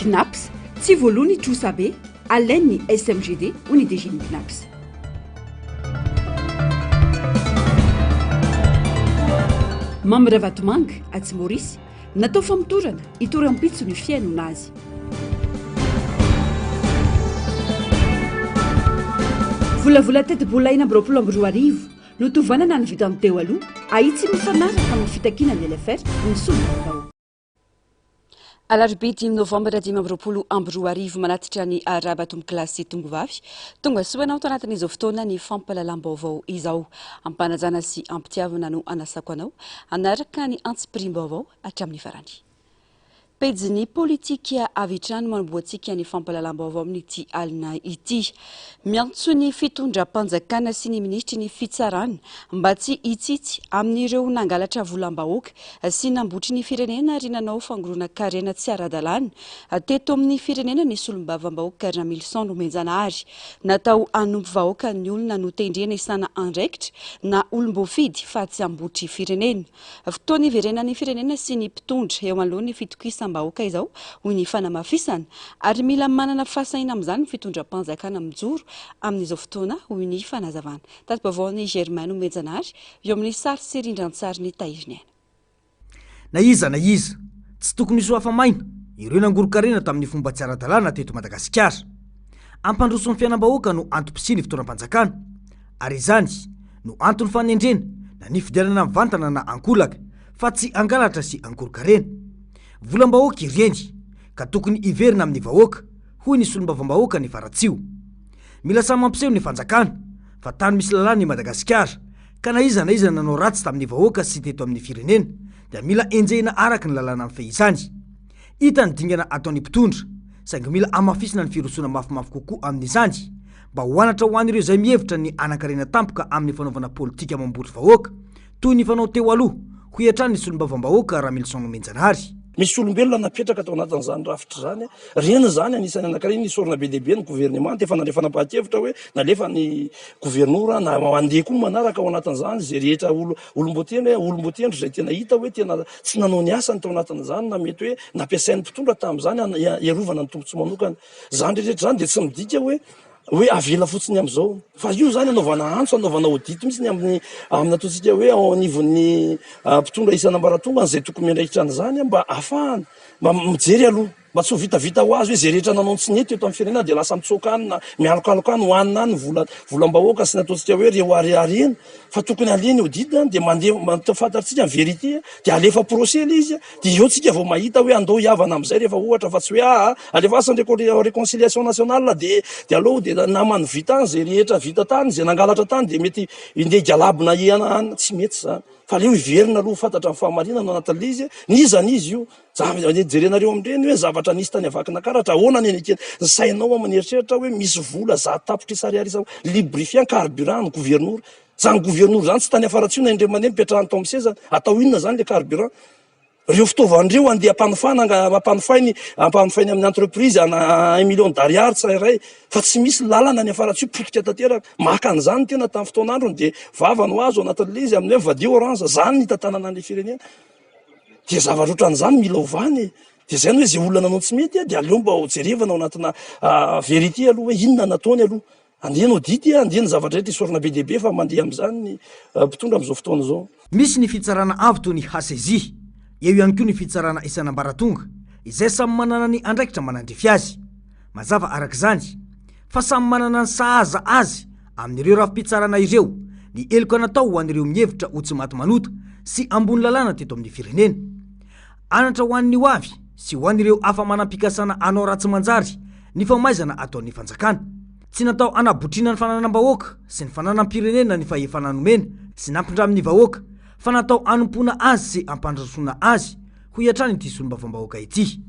CNAPS tsy voalohany trosa be alain'ny SMGD ho ny DG-ny CNAPS. Mamira Vatomanga Atsimorisy natao famotorana hitoram-pitso ny fiainona azy. Volavola teti-bolaina amby 2024 no tovanana ny vita amin'ny teo aloha ahitsy mifanaraka amin'ny fitakiana ny LFR ny solonao. Alarobia 10 novambra 2024 manatitra ny arabatomoklasy tongovavy tonga soanao tao anatin'izao fotoana ny fampahalalam-baovao izao ampanajana sy ampitiavana no anasako anao anaraka ny antsipirim-baovao hatramin'ny farany. Pejiny politika avy hatrany manomboantsika ny fampahalalam-baovao amin'ity alina ity. Miantso ny fitondram-panjakana sy ny ministry ny fitsarana mba tsy hitsitsy amin'ireo nangalatra volam-bahoaka sy nambotry ny firenena ary nanao fangorona karena tsy ara-dalàna teto amin'ny firenena ny solombavam-bahoaka Ramilson Nomenjanahary. Natao hanompo vahoaka ny olona no tendrena isana andraikitra na olom-boafidy fa tsy ambotry firenena. Fotoana iverena ny firenena sy ny mpitondra eo anolohan'ny fitokisam bahoaka izao hoy ny fanamafisana ary mila manana fahasaina amin'izany ny fitondram-panjakana mijoro amin'izao fotoana hoy ny fanazavana. Tati-baovaon'ny Germain Nomenjanahary eo amin'ny sary sy rindran-tsary ny Tahiriny. Na iza tsy tokony iso hafa-maina ireo nangorokarena tamin'ny fomba tsy ara-dalàna teto Madagasikara. Ampandroson'ny fiainam-bahoaka no antom-pisiny fitondram-panjakana ary izany no antony fanendrena na ny fidianana mivantana na ankolaka fa tsy angalatra sy angorokarena. Volam-bahoaka ireny ka tokony iverina amin'ny vahoaka hoy ny solombavam-bahoaka ny Faratsio. Mila samy mampiseho ny fanjakana fa tany misy lalàna i Madagasikara ka na iza nanao ratsy tamin'ny vahoaka sy teto amin'ny firenena dia mila enjehina araka ny lalàna amin'ny fehizany. Hita ny dingana ataon'ny mpitondra saingy mila amafisina ny firosona mafimafy kokoa amin'izany mba hoanatra ho an'ireo izay mihevitra ny anankarena tampoka amin'ny fanaovana politika mamboly vahoaka toy ny fanao teo aloha ho hatrany ny solombavam-bahoaka Ramilson Nomenjanahary. Misy olombelona napetraka tao anatin'izany rafitra zany rena zany anisany anankiray ny sorona be dehibe ny gouvernement efa nandray fanapahan-kevitra hoe nalefa ny gouvernora na mandeha koa manaraka ao anatin'izany zay rehetra olombotendry zay tena hita hoe tena tsy nanao ny asany tao anatin'izany na mety hoe nampiasain'ny mpitondra tamin'izany iarovana ny tombontso manokana zany rehetra zany dia tsy midika hoe avela fotsiny amin'izao fa io zany anaovana antso anaovana audit mihitsy ny amin'ny ataontsika hoe ao anivon'ny mpitondra isan'ambaratonga zay tokony miandraikitra an'izany mba ahafahana mba mijery aloha mba tsy ho vitavita ho azy hoe zay rehetra nanao tsy nety eto amin'ny firenena dia lasa mitsoakany na mialokaloka any hoanina any volam-bahoaka sy nataontsika hoe reo ariarena fa tokony aleny audit dia mandeha fantatritsika ny vérité dia alefa procès izy dia eo tsika vao mahita hoe andao hiavana amin'izay rehefa ohatra fa tsy hoe alefa asany réconciliation nationale dia aloha dia namany vita any zay rehetra vita tany zay nangalatra tany dia mety indeha galabona ihana any tsy mety zany fa leo iverina aloha fantatra amin'ny fahamarinana anatin'ilay izy nizany izy io jerenareo amin'ireny hoe zavatra nisy tany avakina karatra ahoana ny ekeny ny sainao amanieritreritra hoe misy vola za tapitra isariarisa librifiant carburant ny gouvernora zany gouvernora zany tsy tany afaratsiona indray mandeha mipetrahany tao amin'ny sezany atao inona zany le carburant reo fitaovan'ireo andeha ampanofainy amin'ny entreprise ana 1 million d'ariary tsirairay fa tsy misy lalana ny afaratsio potika tanteraka maka an'izany tena tamin'ny fotoan'androny dia vava no azo anatin'ilay izy amin'ny hoe vadio orange zany ny tantanana an'ilay firenena dia zavatra ohatran'izany mila ovany dia zay no hoe zay olona nanao tsy mety dia aleo mba jerevana ao anatina vérité aloha hoe inona nataony aloha andeha audit andeha ny zavatra rehetra isorana be dehibe fa mandeha amin'izany ny mpitondra amin'izao fotoana izao. Misy ny fitsarana avy toy ny HCJ eo ihany koa ny fitsarana isan'ambaratonga izay samy manana ny andraikitra manandrefy azy. Mazava arak'izany fa samy manana ny sahaza azy amin'ireo rafi-pitsarana ireo ny eloka natao ho an'ireo mihevitra ho tsy maty manota sy ambony lalàna teto amin'ny firenena. Anatra ho an'ny ho avy sy ho an'ireo afa manam-pikasana anao ratsy manjary ny famaizana ataon'ny fanjakana. Tsy natao anabotrina ny fananam-bahoaka sy ny fananam-pirenena ny fahefa nanomena sy nampindramin'ny vahoaka fa natao anompona azy sy ampandrosoana azy ho hatrany ity solombavam-bahoaka ity.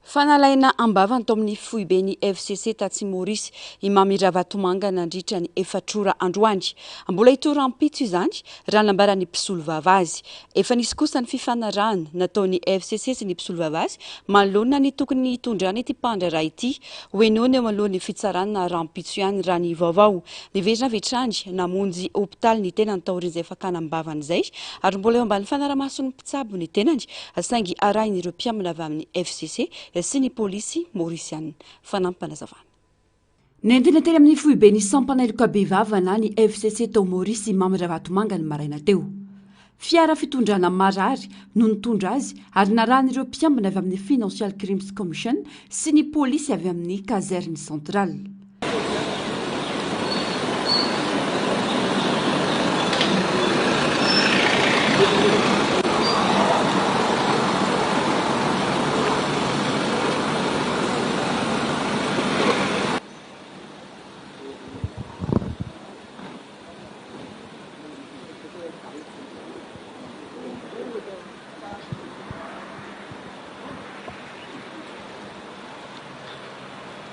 Fanalaina ambavany tao amin'ny foibe ny FCC Tatsimorisy Imamy Ravatomanga nandritra ny efatrora androany. Mbola itora ampitso izany raha nambarany mpisolo vavazy. Efa nisy kosa ny fifanarahana nataony FCC sy ny mpisolo vavazy manoloana ny tokony hitondrany ity pandrara ity. Hoenoany eo alohan'ny fitsarana rampitso ihany raha ny vaovao. Niverina vetrany namonjy hopitaly ny tenany taoriana izay fakana ambavany izay ary mbola eo ambany fanaramasony mpitsabo ny tenany saingy arahin'ireo mpiamina avy amin'ny FCC sy ny polisy Mauricianina fanampanazavana. Nendina teny amin'ny foibe ny sampaneloka bevavana ny FCC tao Maurice Imamy Ravatomanga ny maraina teo. Fiara fitondrana marary no nitondra azy ary narahan'ireo mpiambina avy amin'ny Financial Crimes Commission sy ny polisy avy amin'ny caserne centrale.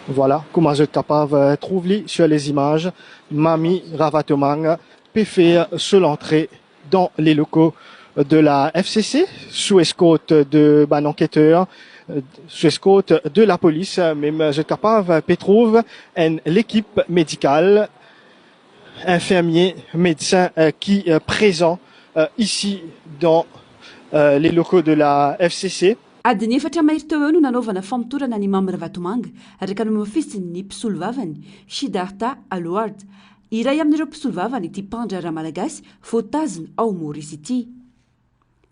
Voilà comment vous êtes capable de trouver sur les images Imamy Ravatomanga peut faire seule entrée dans les locaux de la FCC sous escorte de enquêteur, sous escorte de la police. Même vous êtes capable de trouver l'équipe médicale, infirmier, médecin qui est présent ici dans les locaux de la FCC. Adiny efatra mahery teo eo no nanaovana famotorana ny Imamy Ravatomanga araka ny mafisiny ny mpisolo vavany Siddhartha Alward. Iray amin'ireo mpisolo vavany ity mpandrara malagasy voatazona ao Maurice ity.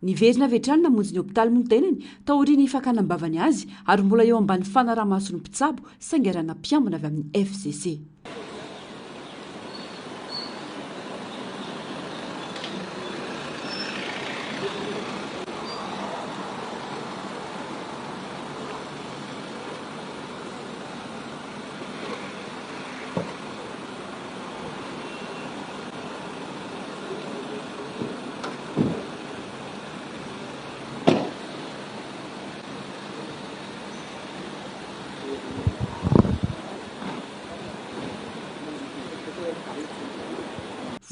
Niverina vetrany namonjy ny hopitaly moa ny tenany taoriany hifakanam-bavany azy ary mbola eo ambany fanaramasony mpitsabo saingy arahana mpiambina avy amin'ny FCC.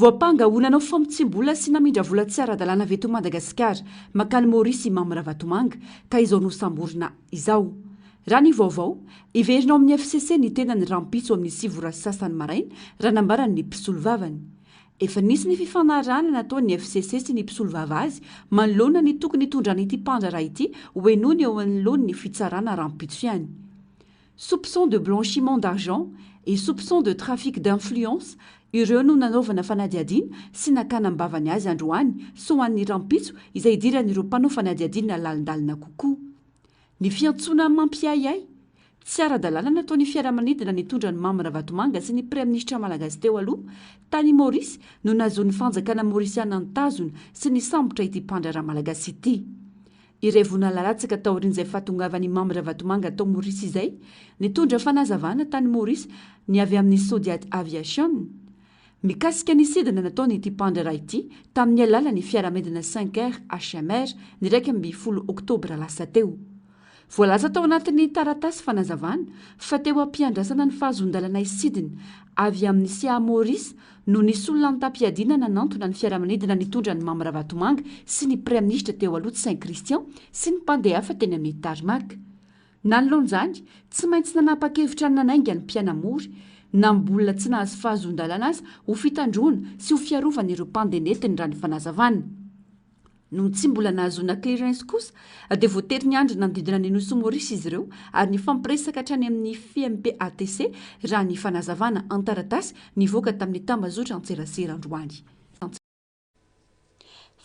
Voapanga ho nanao famotsim-bola sy namindra vola tsy ara-dalàna avy eto Madagasikara makany Maurice Imamy Ravatomanga ka izao no samborina izao. Raha ny vaovao, iverinao amin'ny FCC ny tenany rampitso amin'ny sivora sasany maraina raha nambarany ny mpisolo vavany. Efa nisy ny fifanarahana nataon'ny FCC sy ny mpisolo vavazy manoloana ny tokony hitondrany ity pandrara ity hoenony eo anoloany ny fitsarana rampitso ihany. Soupçon de blanchiment d'argent et soupçon de trafic d'influence ireo no nanaovana fanadiadiana sy nakanam-bavany azy androany so hoan'ny rampitso izay idiran'ireo mpanao fanadiadiana lalindalina kokoa. Ny fiantsona mampiayay tsy ara-dalàna nataon'ny fiaramanidina nitondra ny Imamy Ravatomanga sy ny praiministra malagasy teo aloha tany Maurice no nahazoan'ny fanjakana Mauriciana nitazona sy ny sambotra ity pandrara malagasy ity. Iray vona lalatsaka taorian'izay fahatongavan'ny Imamy Ravatomanga tao Maurice izay nitondra fanazavana tany Maurice ny avy amin'ny Sodiat Aviation. Mikasika ny sidina nataony ity pandrara ity tamin'ny alalan'ny fiaramedina 5R HMR ny 12 oktobra lasa teo. Voalaza tao anatin'ny taratasy fanazavana fa teo ampiandrasana ny fahazondalana isidina avy amin'ny Sia Maurice no nisy olona nitampiadiana nanantona ny fiaramanidina nitondra ny Imamy Ravatomanga sy ny praiministra teo aloha Saint-Christian sy ny mpandeha hafa teny amin'ny tarmac. Nanoloan'izany tsy maintsy nanapa-kevitra ny nanainga ny mpianamory na mbolina tsy nahazo fahazondalana azy ho fitandroana sy ho fiarovana ireo mpandenetiny raha ny fanazavana. Noho tsy mbola nahazona clearance kosa dia voatery ny andro nandidina ny nosy Maurice izy ireo ary ny fampiresaka hatrany amin'ny FMPATC raha ny fanazavana antaratasy nivoaka tamin'ny tambazotra antserasera androany.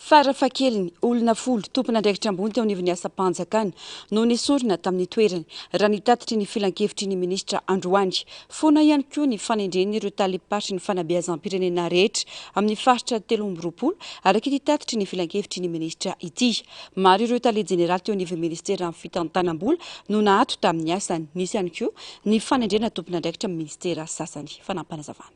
Farafahakeliny olona folo tompona andraikitra ambony teo anivon'ny asa-panjakana no nisorina tamin'ny toerany raha nitatitry ny filan-kevitry ny ministra androany. Foana ihany koa ny fanendreny ireo talipatry ny fanabeazam-pirenena rehetra amin'ny faritra 13 araka ity tatitry ny filan-kevitry ny ministra ity. Maro ireo tale jeneraly teo anivon'ny ministera amin'ny fitantanam-bola no nahato tamin'ny asany. Nisy ihany koa ny fanendrena tompona andraikitra amin'ny ministera sasany fanampanazavana.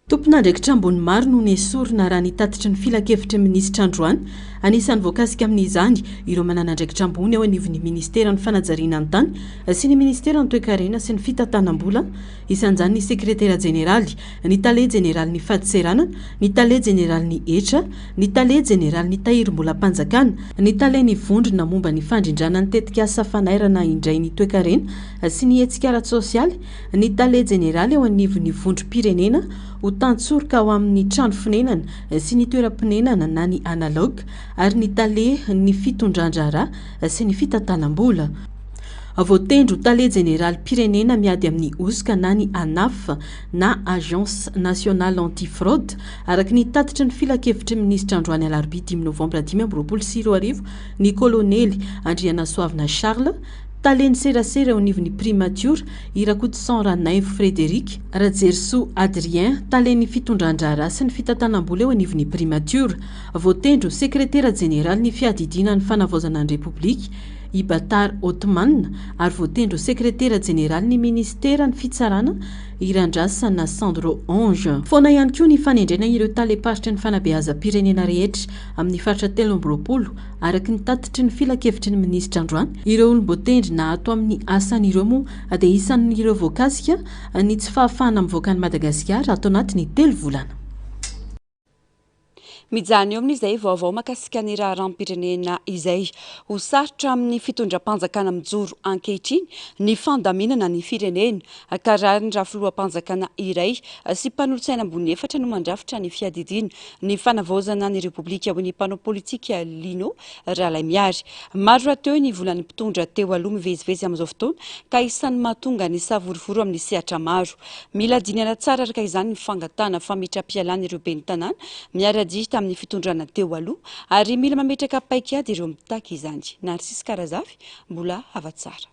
tompon'andraikitra ambony maro no nesorina raha nitatitry ny filakevitry ny minisitra Androany anisan'ny voakasika amin'izany ireo manan'andraikitra ambony ao anivon'ny ministera ny fanajariana ny tany sy ny ministera ny toe-karena sy ny fitantanam-bola isan'izany ny sekretera jeneraly ny tale jeneraly ny fadiserana ny tale jeneraly ny etra ny tale jeneraly ny tahirim-bolam-panjakana ny tale ny vondrona momba ny fandrindrana ny tetika asa fanairana indray ny toe-karena sy ny hetsika ara-tsosialy ny tale jeneraly ao anivon'ny vondrom-pirenena ho tantsoroka ao amin'ny trano fonenana sy ny toeram-ponenana na ny analogue ary ny tale ny fitondran-drara sy ny fitantanam-bola voatendro tale jeneraly pirenena miady amin'ny osika na ny ANAF na agence nationale antifraude araky ny tatitry ny filakevitry ministra Androany alarobia 10 novambra 2024 ny kolonely Andriana Soavina Charles tale ny serasera ao anivon'ny primature Irakotosan Ranaivo Frédéric Rajerso Adrien tale ny fitondran-drara sy ny fitantanam-bola ao anivon'ny primature voatendro sekretera jeneraly ny fiadidina ny fanavaozana ny repoblika Ibatar Otman ary voatendro sekretera jeneraly ny ministera ny fitsarana Irandrasana Sandro Ange foana ihany koa ny fanendrena ireo taleparitry ny fanabeazam-pirenena rehetra amin'ny faritra 13 araky ny tatitry ny filakevitry ny ministra Androany ireo olom-boatendry na ato amin'ny asan'ireo moa dia isan'ireo voakasika ny tsy fahafahana mivoaka ny Madagasikara ato anatin'ny 3 volana. Mijany eo amin'izay vaovao makasika ny raharam-pirenena izay ho sarotra amin'ny fitondram-panjakana mijoro ankehitriny ny fandaminana ny firenena karaha ny rafiloam-panjakana iray sy mpanolotsaina ambony efatra no mandrafitra ny fiadidina ny fanavaozana ny repoblika ho ny mpanao politika Lino Rahalamiary maro rahateo ny volan'ny mpitondra teo aloha mivezivezy amin'izao fotoana ka isan'ny mahatonga ny savoroforo amin'ny sehatra maro mila dinana tsara araka izany ny fangatana fametram-pialana ireo ben'ny tanàna miara-dihy amin'ny fitondrana teo aloha ary mila mametraka paikady ireo mitaka izany Narcisse Karazafy mbola havatsara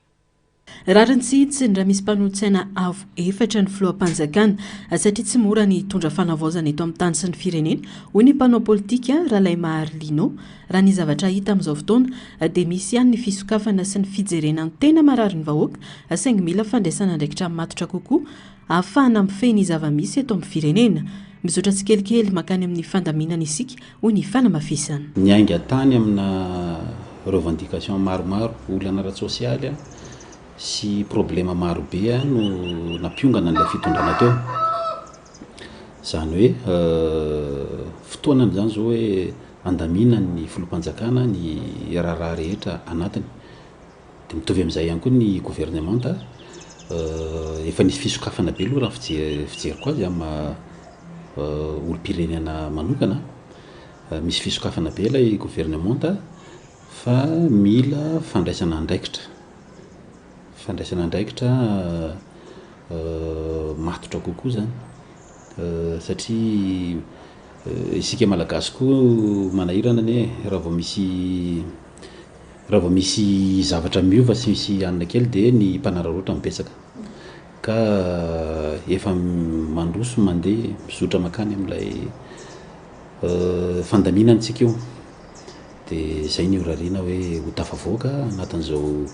Rariny tsy hiditsy raha misy mpanolotsaina avo efatra ny filoam-panjakana satria tsy mora ny tondra fanavaozana eto amin'ny tany sy ny firenena hoy ny mpanao politika Rahalaimaary Lino raha ny zavatra hita amin'izao fotoana dia misy ihany ny fisokafana sy ny fijerena ny tena marary ny vahoaka saingy mila fandraisana andraikitra matotra kokoa ahafahana mifehy ny zava-misy eto amin'ny firenena mizotra tsikelikely makany amin'ny fandaminana isika hoy ny fanamafisana ny ainga tany amina revendication maromaro olana ara-tsosialy sy problema marobe no nampiongana n'ilay fitondrana teo zany hoe fotoanany zany zao hoe andamina ny filoam-panjakana ny raharaha rehetra anatiny dia mitovy amin'izay ihany koa ny gouvernementa efa nisy fisokafana be aloha raha fijeriko azy amin'ny olo-pirenena manokana misy fisokafana be ilay gouvernementa fa mila fandraisana andraikitra matotra kokoa zany satria isika malagasy koa manahirana ny raha vao misy zavatra miova sy misy anina kely dia ny mpanararoatra mipetsaka ka efa mandroso mandeha mizotra makany amin'ilay fandaminantsika io dia zay ny orariana hoe ho tafavoaka anatin'izao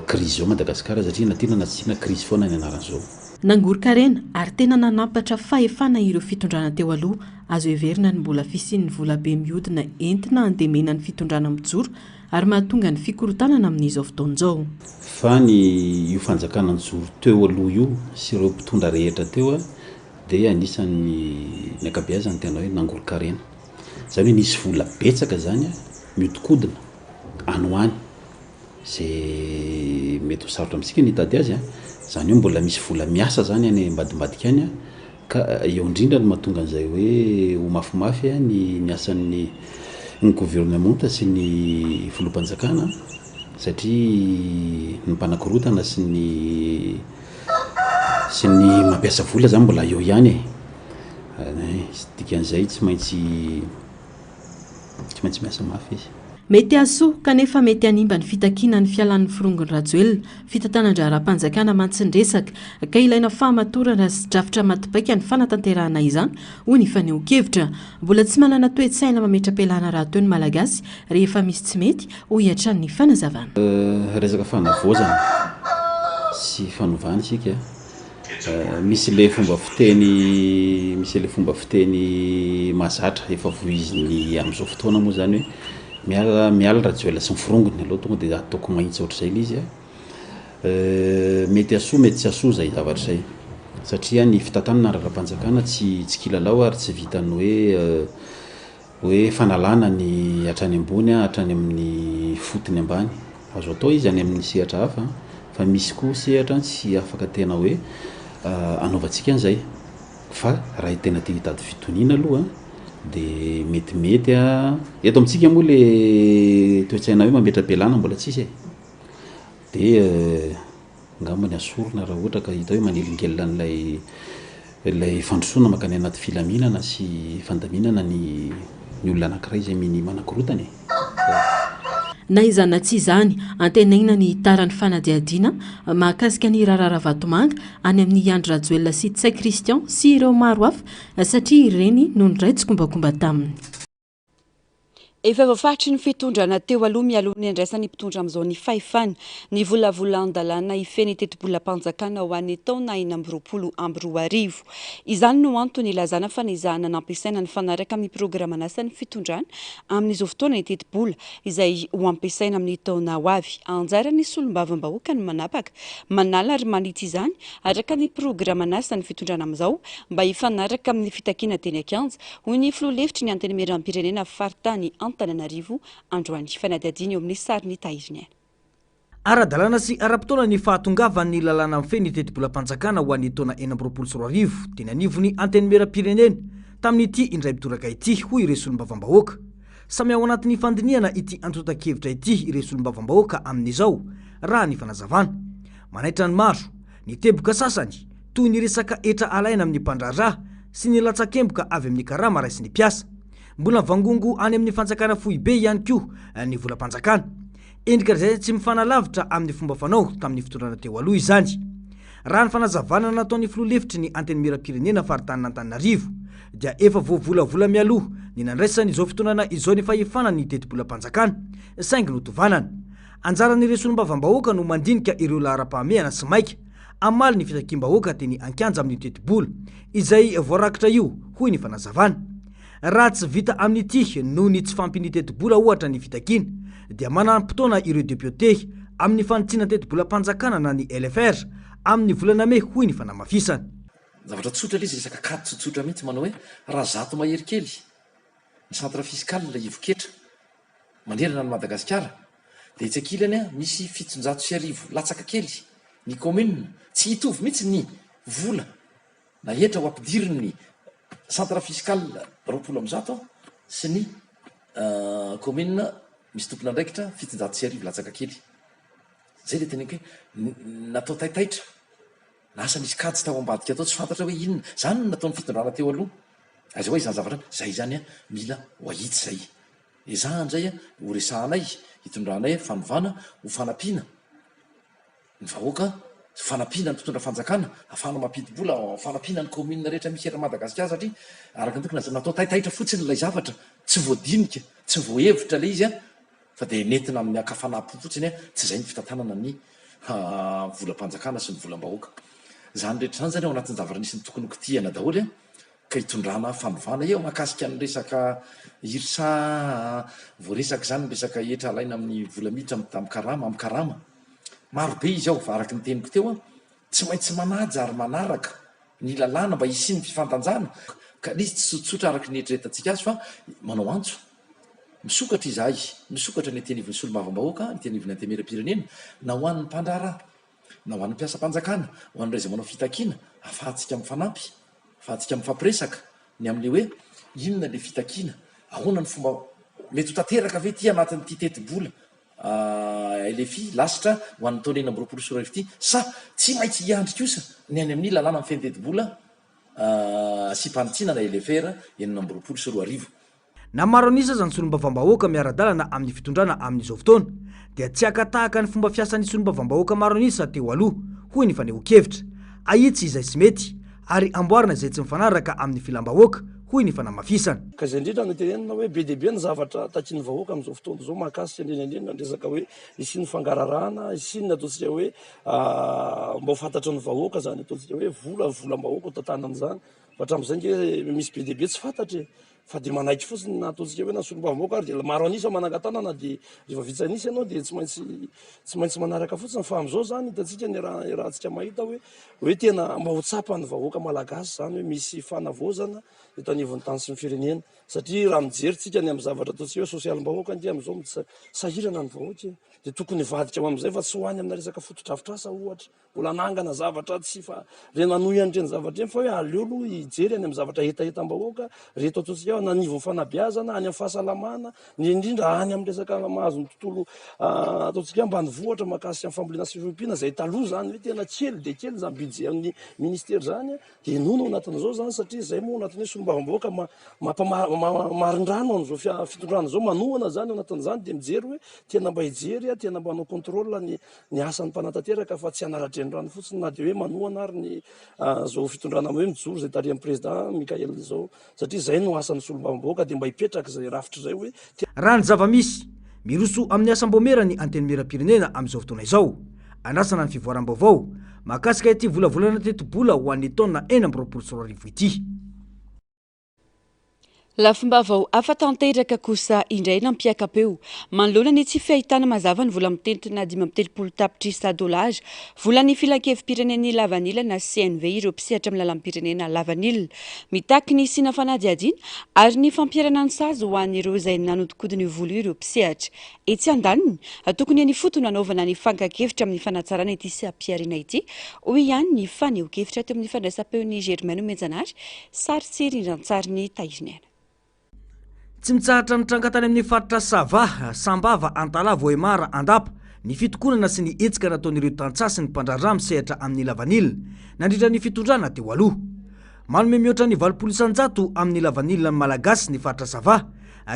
crise zao Madagasikara satria natina natsiana crise foana ny anaran'izao nangory-karena ary tena nanapatra fahefana ireo fitondrana teo aloha azo heverina ny mbola fisian'ny volabe mihodina entina andemena ny fitondrana mijoro ary mahatonga ny fikorotanana amin'izao fotoan'izao fa ny io fanjakana njoro teo aloha io sy ireo mpitondra rehetra teo dia anisan'ny ny ankabeazany tena hoe nangory-karena zany hoe nisy vola betsaka zany miodikodina anoany zay mety ho sarotra amintsika ny hitady azy zany hoe mbola misy vola miasa zany any ambadimbadika any ka eo indrindra no mahatonga an'izay hoe ho mafimafy ny asan'ny ny gouvernementa sy ny filoam-panjakana satria ny mpanakorotana sy ny mampiasa vola zany mbola eo ihany dikan'izay tsy maintsy miasa mafy izy mety asoa kanefa mety animba ny fitakina ny fialan'ny firongony rajoelina fitatanandrara-panjakana mantsindresaka ka ilaina fahamatorana sy drafitra matibaika ny fanatanterahana izany hoy ny faneho-kevitra mbola tsy manana toe-tsaina mametra-pialana raha teo ny malagasy rehefa misy tsy mety ho hiatran'ny fanazavana resaka fanavaozana sy fanovana isika misy le fomba fiteny misy le fomba fiteny mazatra efa voiziny amin'izao fotoana moa zany hoe miala rajoela sy mifirongony aloha tonga dia ataoko mahitsy ohatr'izay ilay izy mety asoa mety tsy asoa zay zavatra zay satria ny fitantanana raram-panjakana tsy kilalao ary tsy vitany hoe fanalana ny hatrany ambony hatrany amin'ny fotony ambany azo atao izy any amin'ny sehatra hafa fa misy koa sehatra tsy afaka tena hoe anaovantsika an'izay fa raha tena te hitady fitoniana aloha dia metimety eto amintsika moa le toetsaina hoe mametra-pialana mbola tsisy dia ngambany asorona raha ohatra ka hita hoe manelingelina n'ilay fandrosoana makany anaty filaminana sy fandaminana ny olona anankiray izay miny manakorotany na izana tsy izany antenaina ny tarany fanadiadiana mahakasika ny Raharaha Vatomanga any amin'ny Andry Rajoelina sy Tsay Christian sy ireo maro hafa satria ireny no ndray tsy kombakomba taminy. Efa voafaritry ny fitondrana teo aloha mialoha ny andraisan'ny mpitondra amin'izao ny fahefany ny volavolan-dalàna ifeny teti-bola-panjakana ho an'ny taona 2024. Izany no antony ilazana fa nizahana nampiasaina ny fanaraka amin'ny programana asan'ny fitondrana amin'izao fotoana ny teti-bola izay ho ampiasaina amin'ny taona ho avy. Anjara ny solombavam-bahoaka ny manapaka manala ary manita izany araka ny programana asan'ny fitondrana amin'izao mba hifanaraka amin'ny fitakiana teny Akanja hoy ny filoha-hevitry ny antenimiram-pirenena faritany Antananarivo androany fanadihadiana eo amin'ny sariny tahiriny. Ara-dalàna sy ara-potoana ny fahatongavan'ny lalàna mifeny teti-bola-panjakana ho an'ny taona 2024 teny anivony antenimiram-pirenena tamin'ity indray mitoraka ity hoy ireo solombavam-bahoaka. Samy ao anatin'ny fandinihana ity antotan-kevitra ity ireo solombavam-bahoaka amin'izao raha ny fanazavana. Manaitra ny maro ny teboka sasany toy ny resaka etra alaina amin'ny mpandraharaha sy ny latsakemboka avy amin'ny karama raisy ny piasa. Mbola vangongo any amin'ny fanjakana fohy be ihany koa ny vola-panjakana. Endrika izay tsy mifanalavitra amin'ny fomba fanao tamin'ny fitondrana teo aloha izany. Raha ny fanazavana nataon'ny filoha-hevitry ny antenimiram-pirenena faritany Antananarivo dia efa voavolavola mialoha ny nandraisany izao fitondrana izao ny fahefana ny teti-bola-panjakana saingy notovanana. Anjaran'ireo solombavam-bahoaka no mandinika ireo lahara-pahamehana sy maika amaly ny fitakiam-bahoaka teny Ankanja amin'ny teti-bola izay voarakitra io hoy ny fanazavana. Raha tsy vita amin'ity noho ny tsy fampiny teti-bola ohatra ny fitakiana dia manam-potoana ireo député amin'ny fanitsiana teti-bola-panjakana na ny LFR amin'ny volana May hoy ny fanamafisana. Zavatra tsotra ilay izy resaka kady tsotsotra mihitsy manao hoe raha zato mahery kely ny centre fiscal ivoketra manerana ny Madagasikara dia tsy akilany misy 700 latsaka kely ny commune tsy hitovy mihitsy ny vola na hetra ho ampidiriny centre fiscal 20 sy ny commune misy tompona andraikitra 700 latsaka kely. Zay le teneniko hoe natao taitaitra na asa misy kady tsy tao ambadika atao tsy fantatra hoe inona zany no nataon'ny fitondrana teo aloha. Aza hoe izany zavatra zay zany mila ho ahitsy zay. Izan'izay ho resahanay hitondranay fanovana ho fanampiana ny vahoaka fanampiana ny mpitondra fanjakana ahafahana mampidi-bola fanampiana ny commune rehetra misy eto Madagasikara satria araka ny tokony natao taitaitra fotsiny ilay zavatra tsy voadinika tsy voahevitra le izy fa dia nentina amin'ny akafanampo fotsiny tsy zay ny fitantanana ny volam-panjakana sy ny volam-bahoaka. Zany rehetra zany zany ao anatin'ny zavatra nisy ny tokony kitihana daholo ka hitondrana fanovana eo mahakasika ny resaka irsa voaresaka zany ny resaka etra alaina amin'ny volamiditra amin'ny karama maro be izy ao fa araky ny teniko teo tsy maintsy manaja ary manaraka ny lalàna mba hisy ny fifandanjana ka izy tsy tsotsotra araky ny eritreretantsika azy fa manao antso misokatra izahay misokatra ny tenivon'ny solombavam-bahoaka ny tenivon'ny antenimiram-pirenena na ho an'ny mpandraharaha na ho an'ny mpiasa-panjakana ho an'ireo izay manao fitakiana ahafahantsika mifanampy ahafahantsika mifampiresaka ny amin'le hoe inona le fitakiana ahoana ny fomba mety ho tanteraka ve ty anatin'ity teti-bola LFI lasitra ho an'ny taona 2024 ity sa tsy maintsy hiandry kosa ny any amin'ny lalàna mifeny teti-bola sy mpanitsina na LFR 2024. Na maro anisa zany solombavam-bahoaka miara-dalana amin'ny fitondrana amin'izao fotoana dia tsy akatahaka ny fomba fiasan'ny solombavam-bahoaka maro anisa teo aloha hoy ny faneho-kevitra ahitsy izay sy mety ary amboarina izay tsy mifanaraka amin'ny filam-bahoaka hoy ny fanamafisana. Ka izay indrindra ny tenenina hoe be dia be ny zavatra takian'ny vahoaka amin'izao fotoana izao mahakasika indrindra ny resaka hoe isiny fangararana isiny ataontsika hoe mba ho fantatra ny vahoaka zany ataontsika hoe volam-bahoaka ho tantanana izany fa hatramin'izay nge misy be deaibe tsy fantatry fa de manaiky fotsiny na ataontsika hoe na solombavam-boaka ary de maro anisa manangatana na de rehefa vitsy anisy ianao de tsy maintsy manaraka fotsiny fa am'izao zany hitatsika ny rahantsika mahita hoe tena mba ho tsapany vahoaka malagasy zany hoe misy fanavozana eto anivon'ny tany sy ny firenena satria raha mijerytsika ny amin'ny zavatra ataontsika hoe sosialim-bahoaka nge am'izao sahirana ny vahoaka de tokony vadika ao am'izay fa tsy hoany amina resaka fotodrafitrasa ohatra mbola nangana zavatra tsy fa reny manohy an'ireny zavatra eny fa hoe aleo aloha hijery any amin'ny zavatra hetaheta-mbahoaka reto ataontsika hoe nanivon'ny fanabeazana any amin'ny fahasalamana ny indrindra any amin'ny resaka mahazo ny tontolo ataontsika hoe ambany vohatra makasika amin'ny fambolena sy fifompiana zay taloha zany hoe tena kely de kely zany budget amin'ny ministera zany de nono ao anatin'izao zany satria zay moa anatin'ny hoe solombavam-bahoaka marindrano am'izao fitondrana zao manohana zany ao anatin'izany de mijery hoe tena mba hijery tena mba hanao contrôle ny asan'ny mpanatanteraka fa tsy anaradrany fotsiny na de hoe manohana ary ny zao fitondrana hoe mijoro zay tarihan'ny président Mikael zao satria zay no asan'ny solombavam-bahoaka de mba hipetraka zay rafitra zay hoe raha ny zava-misy miroso amin'ny asam-bomera ny anteny miram-pirenena amin'izao fotoana izao andrasana ny fivoaram-baovao mahakasika ity volavolana teto-bola ho an'ny taona 2024 ity. Lafumbavao afatanteraka kosa indray nampiakapeo manolona ny tsy fahitana mazava ny vola mitentina 5 tapitrisa dollara vola ny filankevi-pirenen'ny Lavanila na CNV ireo mpisehatra amin'ny lalam-pirenena Lavanila mitaky ny sina fanadihadiana ary ny fampiarana ny sazy ho an'ireo izay nanodikodiny vola ireo mpisehatra etsy andaniny tokony ny fotony anaovana ny fankakevitra amin'ny fanatsarana ity sy ampiarina ity hoy ihany ny faneho-kevitra teo amin'ny fandraisam-peon'ny Germaino Menjanary sary sy rindran-tsary ny Tairiniana. Tsy mitsahatra nitranga tany amin'ny faritra Sava, Sambava, Antala, Voemara, Andapa ny fitokonana sy ny etsika nataon'ireo tantsasy ny mpandrarà misehatra amin'ny Lavanila nandritra ny fitondrana teo aloha. Manome mihoatra ny 20% amin'ny Lavanila ny malagasy ny faritra Sava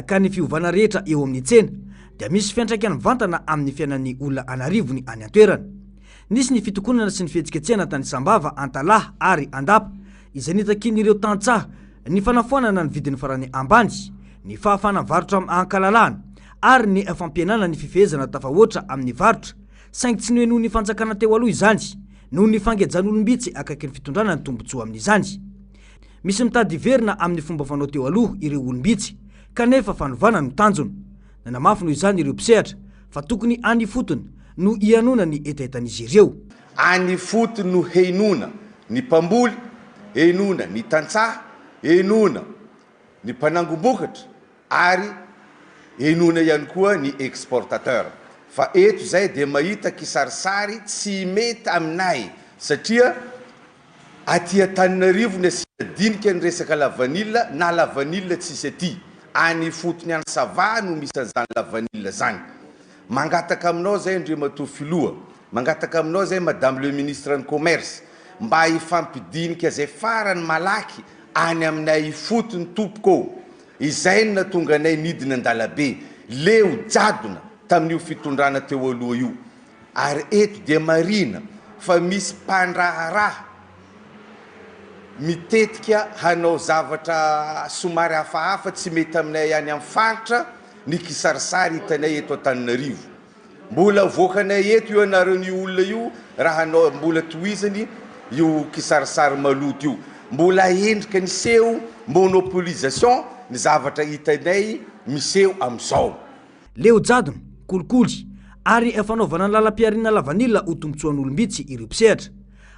ka ny fiovana rehetra eo amin'ny tsena dia misy fiantraikany mivantana amin'ny fiainan'ny olona anarivony any an-toerana. Nisy ny fitokonana sy ny fihetsiketsehana tany Sambava, Antala ary Andapa izay nitakin'ireo tantsaha ny fanafoanana ny vidiny farany ambany, ny fahafana varotra ankalalana ary ny fampianana ny fifehezana tafahoatra amin'ny varotra saingy tsy noho ny fanjakana teo aloha izany noho ny fangejan'olombitsy akaiky ny fitondrana ny tombotsoa amin'izany. Misy mitady verina amin'ny fomba fanao teo aloha ireo olombitsy kanefa fanovana no tanjona nanamafy noho izany ireo mpisehatra fa tokony any fotony no ianona ny etaetan'izy ireo. Any fotony no heinona ny mpamboly, heinona ny tantsaha, heinona ny mpanangom-bokatra ary heinona ihany koa ny exportateur. Fa eto zay de mahita kisarisary tsy mety aminay satria aty Antananarivo ny asiadinika ny resaka Lavanila na Lavanila tsisy aty any fotony any Sava no misy an'izany Lavanila zany. Mangataka aminao zay Andriamatoa Filoha, mangataka aminao zay Madame le ministre ny commerce mba ifampidinika zay farany malaky any aminay fotony tompoko izay na tonga anay nidina andalabe leo jadona tamin'io fitondrana teo aloha io. Ary eto dia marina fa misy mpandraharaha mitetika hanao zavatra somary hafahafa tsy mety aminay any amin'ny faritra ny kisarisary hitanay eto Antananarivo. Mbola voakanay eto io anaran'io olona io raha hanao mbola toizany io kisarisary maloto io. Mbola endrika niseho monopolisation ny zavatra hitanay miseho amin'izao. Leo jadona kolikoly ary fanaovana ny lalam-piariana Lavanila ho tombotsoan'olombitsy ireo mpisehatra.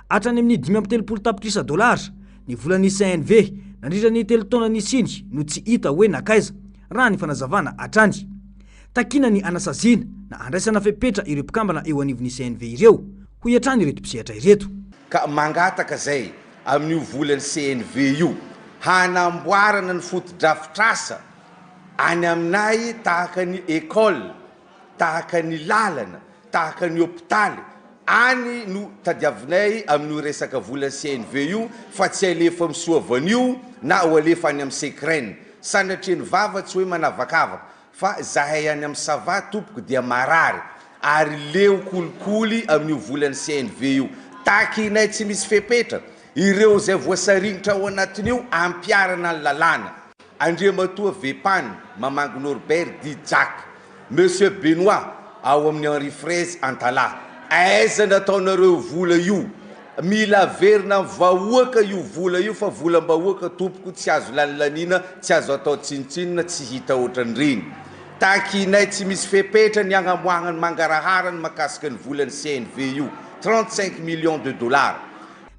Hatrany amin'ny 5 tapitrisa dollara ny volan'ny CNV nandritra ny 3 taona nisiny no tsy hita hoe nakaiza raha ny fanazavana hatrany. Takina ny anasaziana na andraisana fepetra ireo mpikambana eo anivon'ny CNV ireo ho hiatrany ireto mpisehatra ireto. Ka mangataka zay amin'io volan'ny CNV io hanamboarana ny fotodrafitrasa any aminay tahaka ny école, tahaka ny lalana, tahaka ny hôpitaly any no tadiavinay amin'io resaka volan'ny CNV io fa tsy alefa misoavan'io na ho alefa any amin'ny sekreny sanatria ny vava tsy hoe manavakavaka fa zahay any amin'ny Sava tompoko dia marary ary leo kolikoly amin'io volan'ny CNV io takinay tsy misy fepetra ireo zay voasarignitra ao anatin'io ampiarana ny lalàna. Andriamatoa Vepany, Mamango Norbert Dijak, Monsieur Benoît ao amin'ny Henri Fraise Antala. Aiza nataonareo vola io mila verina vahoaka io vola io fa volam-bahoaka tompoko tsy azo lanilanina tsy azo atao tsinitsinina tsy hita ohatran'ireny takinay tsy misy fepetra ny agnamoagnany mangaraharany makasika ny volany CNV io 35 millions de dollars.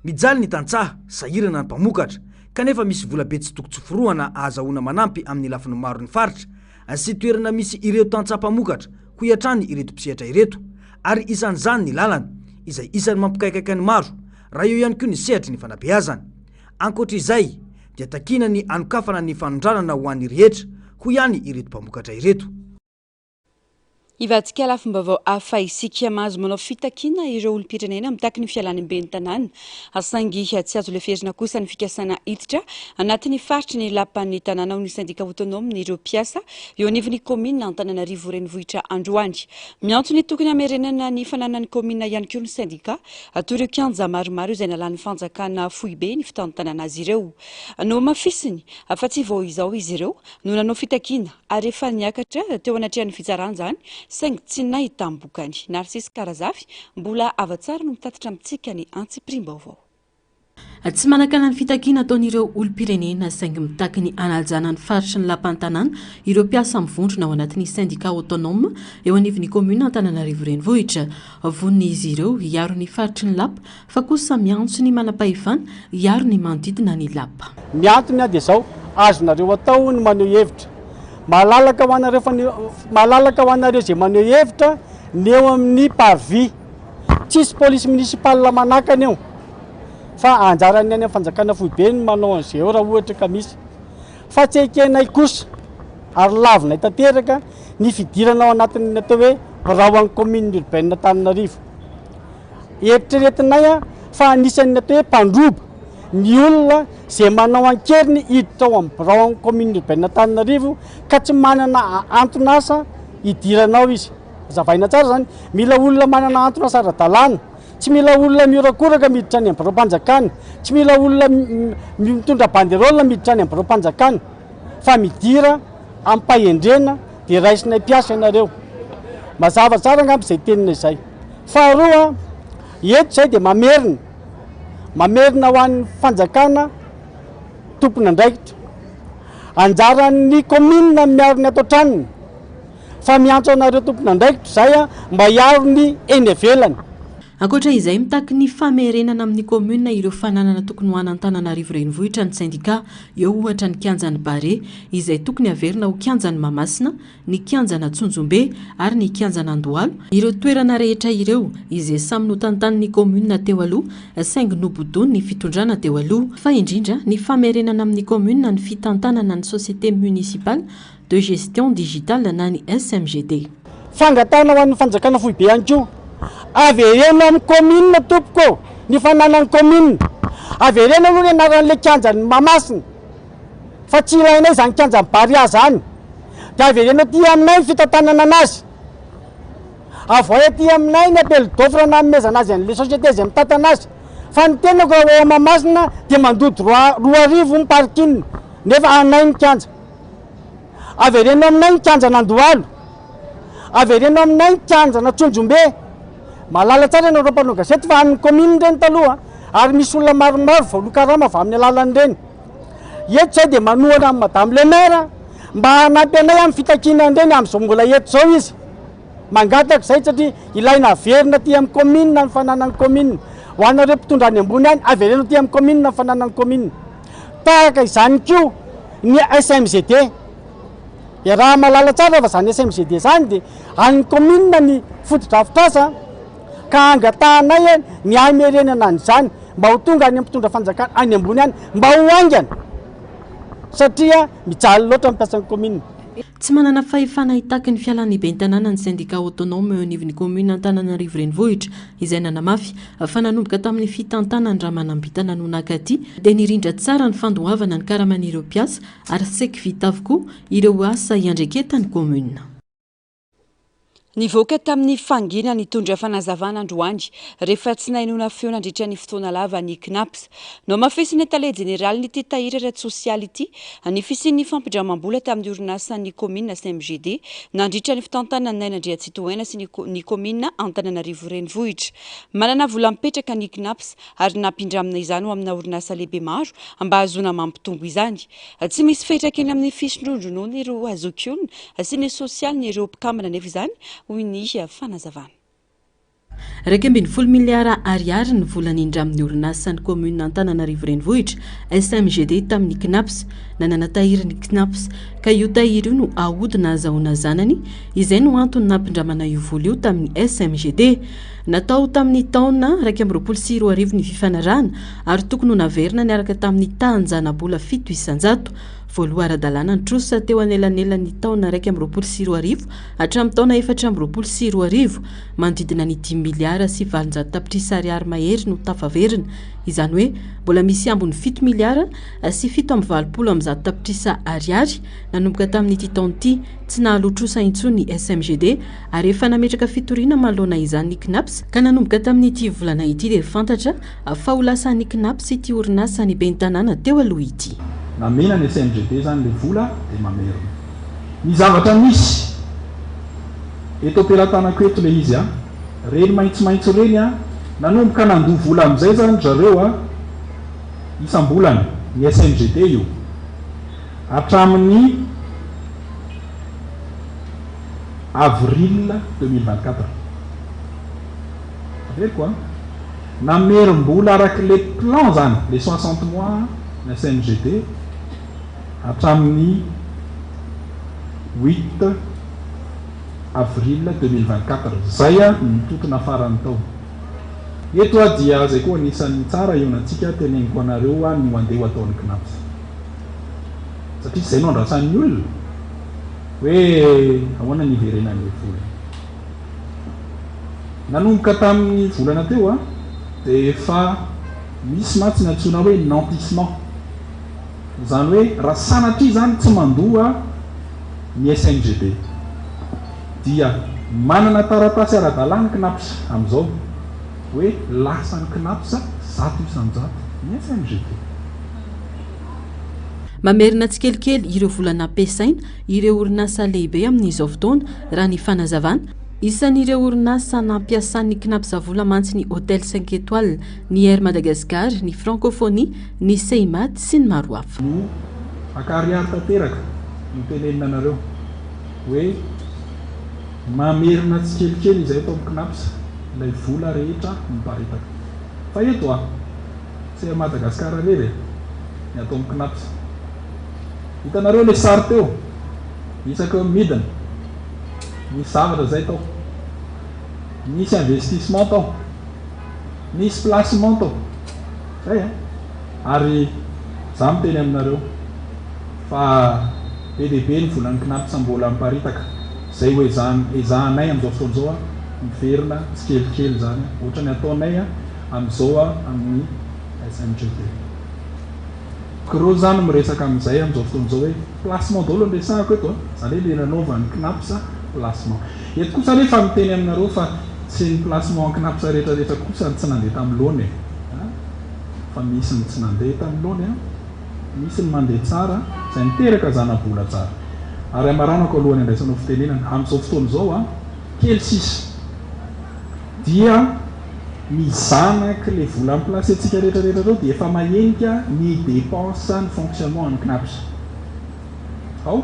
Mijaly ny tantsaha sahirana ny mpamokatra kanefa misy vola be tsy toko-tsoforoana ahazahoana manampy amin'ny lafiny maro ny faritra sy toerana misy ireto tantsaha-mpamokatra ho iatrany ireto mpisehatra ireto ary isan'izany ny lalana izay isany mampikaikaika ny maro raha eo ihany koa ny sehatry ny fanabeazana. Ankoatra izay dia takina ny anokafana ny fanondranana ho an'ny rehetra ho ihany ireto mpamokatra ireto. Ivadika lafim-baovao hafa isika mahazo manao fitakina ireo olom-pirenena mitaky ny fialany ambeny tanàna asangy tsy azo leferina kosa ny fikasana hiditra anatin'ny faritry ny lapan'ny tanàna ny syndika autonome ireo mpiasa eo anivon'ny komina Antananarivo renivohitra androany. Miantso ny tokony hamerenana ny fananan'ny komina ihany koa ny syndika atao ireo kianja maromaro izay nalan'ny fanjakana fohy be ny fitantana azy ireo. No mafisiny fa tsy vao izao izy ireo no nanao fitakina ary efa niakatra teo anatrehan'ny fitsaran'izany saingy tsy nahita mbokany. Narcisse Karazafy mbola avatsara no mitatitra amintsika ny antsim-prim-baovao. Tsy manakana ny fitakina ataon'ireo olom-pirenena saingy mitaky ny analjana ny faritry ny lapan'ny tanàna ireo mpiasa mivondrona ao anatin'ny syndicat autonome eo anivon'ny komina Antananarivo renivohitra. Voniny izy ireo hiaro ny faritry ny lapa fa kosa miantso ny manam-pahefana hiaro ny manodidina ny lapa. Miantony dia izao azonareo atao ny maneho hevitra malalaka ho anareo zay maneho hevitra ny eo amin'ny parvis tsisy polisy municipal manakany eo fa anjarany any amin'ny fanjakana fohibe ny manao an'izay eo raha ohatra ka misy fa tsy ekenay kosa ary lavinay tanteraka ny fidirana ao anatin'ny atao hoe biraon'ny commune urbaine Antananarivo. Eritreretinay fa anisan'ny atao hoe mpandroba ny olona zay manao ankeriny hiditra ao amin'ny biraon'ny commune urbaine Antananarivo ka tsy manana antonasa hidiranao izy. Zavaina tsara zany, mila olona manana antonasa ara-dalàna, tsy mila olona miorakoraka miditra any amin'ny biraom-panjakana, tsy mila olona mitondra banderole miditra any amin'ny biraom-panjakana fa midira ampahendrena dia raisinay mpiasa ianareo. Mazava tsara angamba izay tenina izay. Faharoa, eto izay dia mamerina ho an'ny fanjakana tompona andraikitra. Anjaran'ny komina miaro ny ato an-tranony fa miantso anareo tompona andraikitra izay mba hiaro ny eny ivelany. Ankoatra izay mitaky ny famerenana amin'ny komuna ireo fananana tokony ho an'Antananarivo renivohitra ny syndika eo ohatra ny kianjan'ny Bare izay tokony averina ho kianjan'ny Mamasina, ny kianjana Tsonjombe ary ny kianjana Andohalo. Ireo toerana rehetra ireo izay samy notantanin'ny komuna teo aloha saingy nobodony ny fitondrana teo aloha fa indrindra ny famerenana amin'ny komuna ny fitantanana ny société municipale de gestion digitale na ny SMGD. Fangatana ho an'ny fanjakana fohibe ihany koa. Averena amin'ny komina tompoko ny fananan'ny komina. Averena aloha ny anaran'ilay kianjan'ny Mamasina fa tsy ilainay izany kianjan'ny Baria zany. Dia averena aty aminay ny fitantanana anazy. Avao aty aminay ny appel d'offre na amezana azy an'ilay société izay mitantana azy. Fa ny tenako raha ao Mamasina dia mandody 2,000 ny parking nefa anay ny kianja. Averena aminay ny kianjana Andohalo. Averena aminay ny kianjana Tsonjombe. Malala tsara ianareo mpanao gazety fa amin'ny komina ireny taloha ary misy olona maromaro voalokarama avy amin'ny alalan'ireny. Eto izay dia manohana amin'ny madame le maire mba hanampy anay amin'ny fitakina ireny amin'izao mbola eto izao izy. Mangataka izay satria ilaina averina aty amin'ny komina ny fananan'ny komina. Ho anareo mpitondra any ambony any averena aty amin'ny komina ny fananan'ny komina. Tahaka izany koa ny SMGD. Raha malala tsara fa izany SMGD izany dia any komina ny foto-drafitrasa ka angatahanay ny hamerenana an'izany mba ho tonga any mpitondra fanjakana any ambony any mba ho aingana satria mijaly loatra mampiasan'ny komina. Tsy manana fahefana hitaky ny fialan'ny ben'ny tanàna ny syndicat autonome eo anivon'ny komina Antananarivo renivohitra izay nanamafy fa nanomboka tamin'ny fitantanany raha manambitana no nakaty dia nirindra tsara ny fandoavana ny karaman'ireo mpiasa ary seky vita avokoa ireo asa iandreketany komina. Nivoaka tamin'ny fangina nitondra fanazavana androany rehefa tsy nainona feo nandritra ny fotoana lava ny CNAPS. No mafisiny tale jeneraly ny titahira ret sosialy ity ny fisin'ny fampindramam-bola tamin'ny orinasa ny komina CMGD nandritra ny fitantana Nainandriatsitoena sy ny komina Antananarivo renivohitra. Manana vola mipetraka ny CNAPS ary nampindramina izany ho amina orinasa lehibe maro mba hazona mampitombo izany. Tsy misy fetraka eny amin'ny fisondrondronoana ireo azokiolona sy ny sosialy ny ireo mpikambana nefa izany ny fanazavana. 2.7 miliara ariary ny volana indra amin'ny orinasa ny komuna Antananarivo renivohitra SMGD tamin'ny CNAPS nanana tahiriny CNAPS ka io tahiry io no ahodina azahoana zanany izay no antony nampindramana io vola io tamin'ny SMGD. Natao tamin'ny taona 2024 ny fifanarahana ary tokony ho naverina niaraka tamin'ny tahanjana-bola 700 voaloara-dalàna nitrosa teo anelanelan'ny taona 2024 hatramin'ny taona 2024 manodidina ny 10 miliara sy 700 tapitrisa ariary mahery no tafaverina. Izany hoe mbola misy ambony 7 miliara sy 7.20 tapitrisa ariary nanomboka tamin'ity taona ity tsy nahalotrosa intsony ny SMGD ary efa nametraka fitoriana manoloana izany ny CNAPS ka nanomboka tamin'ity volana ity dia fantatra fa ho lasan'ny CNAPS ity orinasa ny ben'ny tanàna teo aloha ity. Namena ny SMGD zany le vola dia mamerina. Ny zavatra misy eto ampelantanako eto le izy reny maitsomaitso reny nanomboka nandoa vola amin'izay zany zareo isam-bolana ny SMGD io hatramin'ny avril 2024. Averiko namerim-bola araka le plan zany le 60 mois na SMGD hatramin'ny 8 avril 2024 zay nitotona farany tao. Eto dia zay koa anisan'ny tsara ionatsika teneniko anareo ny mandeha ataon'ny CNAPS satria zay no andrasan'ny olona hoe ahoana ny iverenan'ny vola. Nanomboka tamin'ny volana teo dia efa misy matsy natsona hoe nantissement, zany hoe raha sanatry zany tsy mandoa ny SMGD dia manana taratasy ara-dalàna CNAPS amin'izao hoe lasan'ny CNAPS 100% ny SMGD. Mamerina tsikelikely ireo volana ampiasaina ireo orinasa lehibe amin'izao fotoana raha ny fanazavana. Isan'ireo orinasa nampiasan'ny CNAPS vola mantsy ny Hôtel 5 étoiles, ny Air Madagascar, ny Francophonie, ny Seimat sy ny maro hafa. No akariary tanteraka no tenenina anareo hoe mamerina tsikelikely izay atao amin'ny CNAPS ilay vola rehetra miparitaka. Fa eto tsy a Madagasikara rery ny atao amin'ny CNAPS. Hitanareo le sary teo isaka midina misy zavatra zay tao, misy investissement tao, misy placement tao zay ary za miteny aminareo fa be ny volan'ny CNAPS mbola miparitaka zay hoe ezahanay amin'izao fotoana zao miverina tsikelikely zany ohatra ny ataonay amin'izao amin'ny SMGD. Kiro zany miresaka amin'izay amin'izao fotoana zao hoe placement daholo ny resahako eto zany hoe le nanaovan'ny CNAPS placement. Eto kosa rehefa miteny aminareo fa tsy ny placement CNAPS rehetrarehetra kosa tsy nandeha tamin'ny lony fa misy ny tsy nandeha tamin'ny lony misy ny mandeha tsara izay miteraka zana-bola tsara. Ary amaranako alohan'ny andraisanao fitenenana amin'izao fotoana zao kely sisa dia mizanaka le vola miplace antsika rehetrarehetra reo dia efa mahenika ny dépense ny fonctionnement ny CNAPS. Ao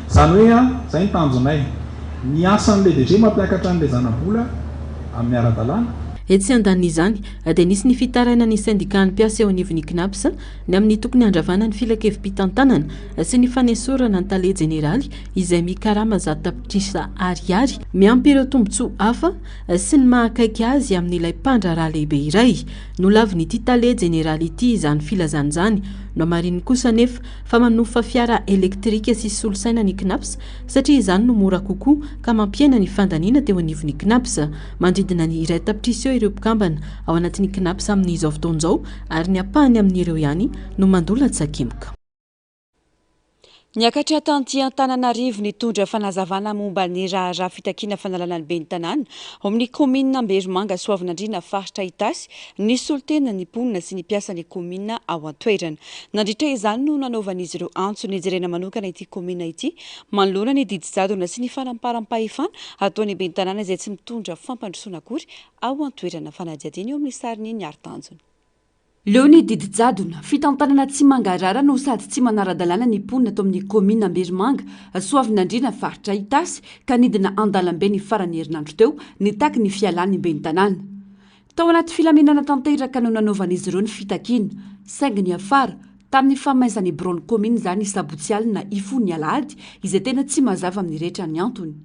zany hoe zay ny tanjonay ny asan'le DG mampiakatra an'le zana-bola amin'ny ara-dalàna. Etsy andan'izany dia nisy ny fitaraina ny syndicat ny mpiasa eo anivon'ny CNAPS ny amin'ny tokony handravana ny filakevim-pitantanana sy ny fanesorana ny tale jeneraly izay mikarama zato tapitrisa ariary miampy ireo tombotsoa hafa sy ny mahakaiky azy amin'ilay mpandraraha lehibe iray. No lavin'ity tale jeneraly ity izany filazana izany no mariny kosa nefa fa manofa fiara elektrika sy solosaina ny CNAPS satria izany no mora kokoa ka mampiena ny fandaniana teo anivon'ny CNAPS mandridina ny iray tapitrisa ireo mpikambana ao anatin'ny CNAPS amin'izao fotoana izao ary ny apahany amin'ireo ihany no mandola tsakimoka. Niakatra tanty Antananarivo nitondra fanazavana momba ny raharaha fitakiana fanalana ny ben'ny tanàna ao amin'ny komina Amberimanga Soavinandriana faritra Itasy nisy olon-tena ny mponina sy ny mpiasa ny komina ao an-toerana. Nandritra izany no nanaovan'izy ireo antso ny jerena manokana ity komina ity manoloana ny didijadona sy ny fanamparam-pahefana ataon'ny ben'ny tanàna izay tsy mitondra fampandrosoana akory ao an-toerana fanadihadina eo amin'ny sariny ny art-tanjona. Leonie didijadona fitantanana tsy mangarara no sady tsy manara-dalàna ny mponina atao amin'ny komina Amberimanga Soavinandriana faritra Itasy ka nidina andalam-be ny farany herinandro teo nitaky ny fialany ben'ny tanàna. Tao anaty filaminana tanteraka no nanaovan'izy ireo ny fitakiana saingy ny afara tamin'ny famaizany brony komina izany sabotsy alina ifony alahady izay tena tsy mazava amin'ny rehetra ny antony.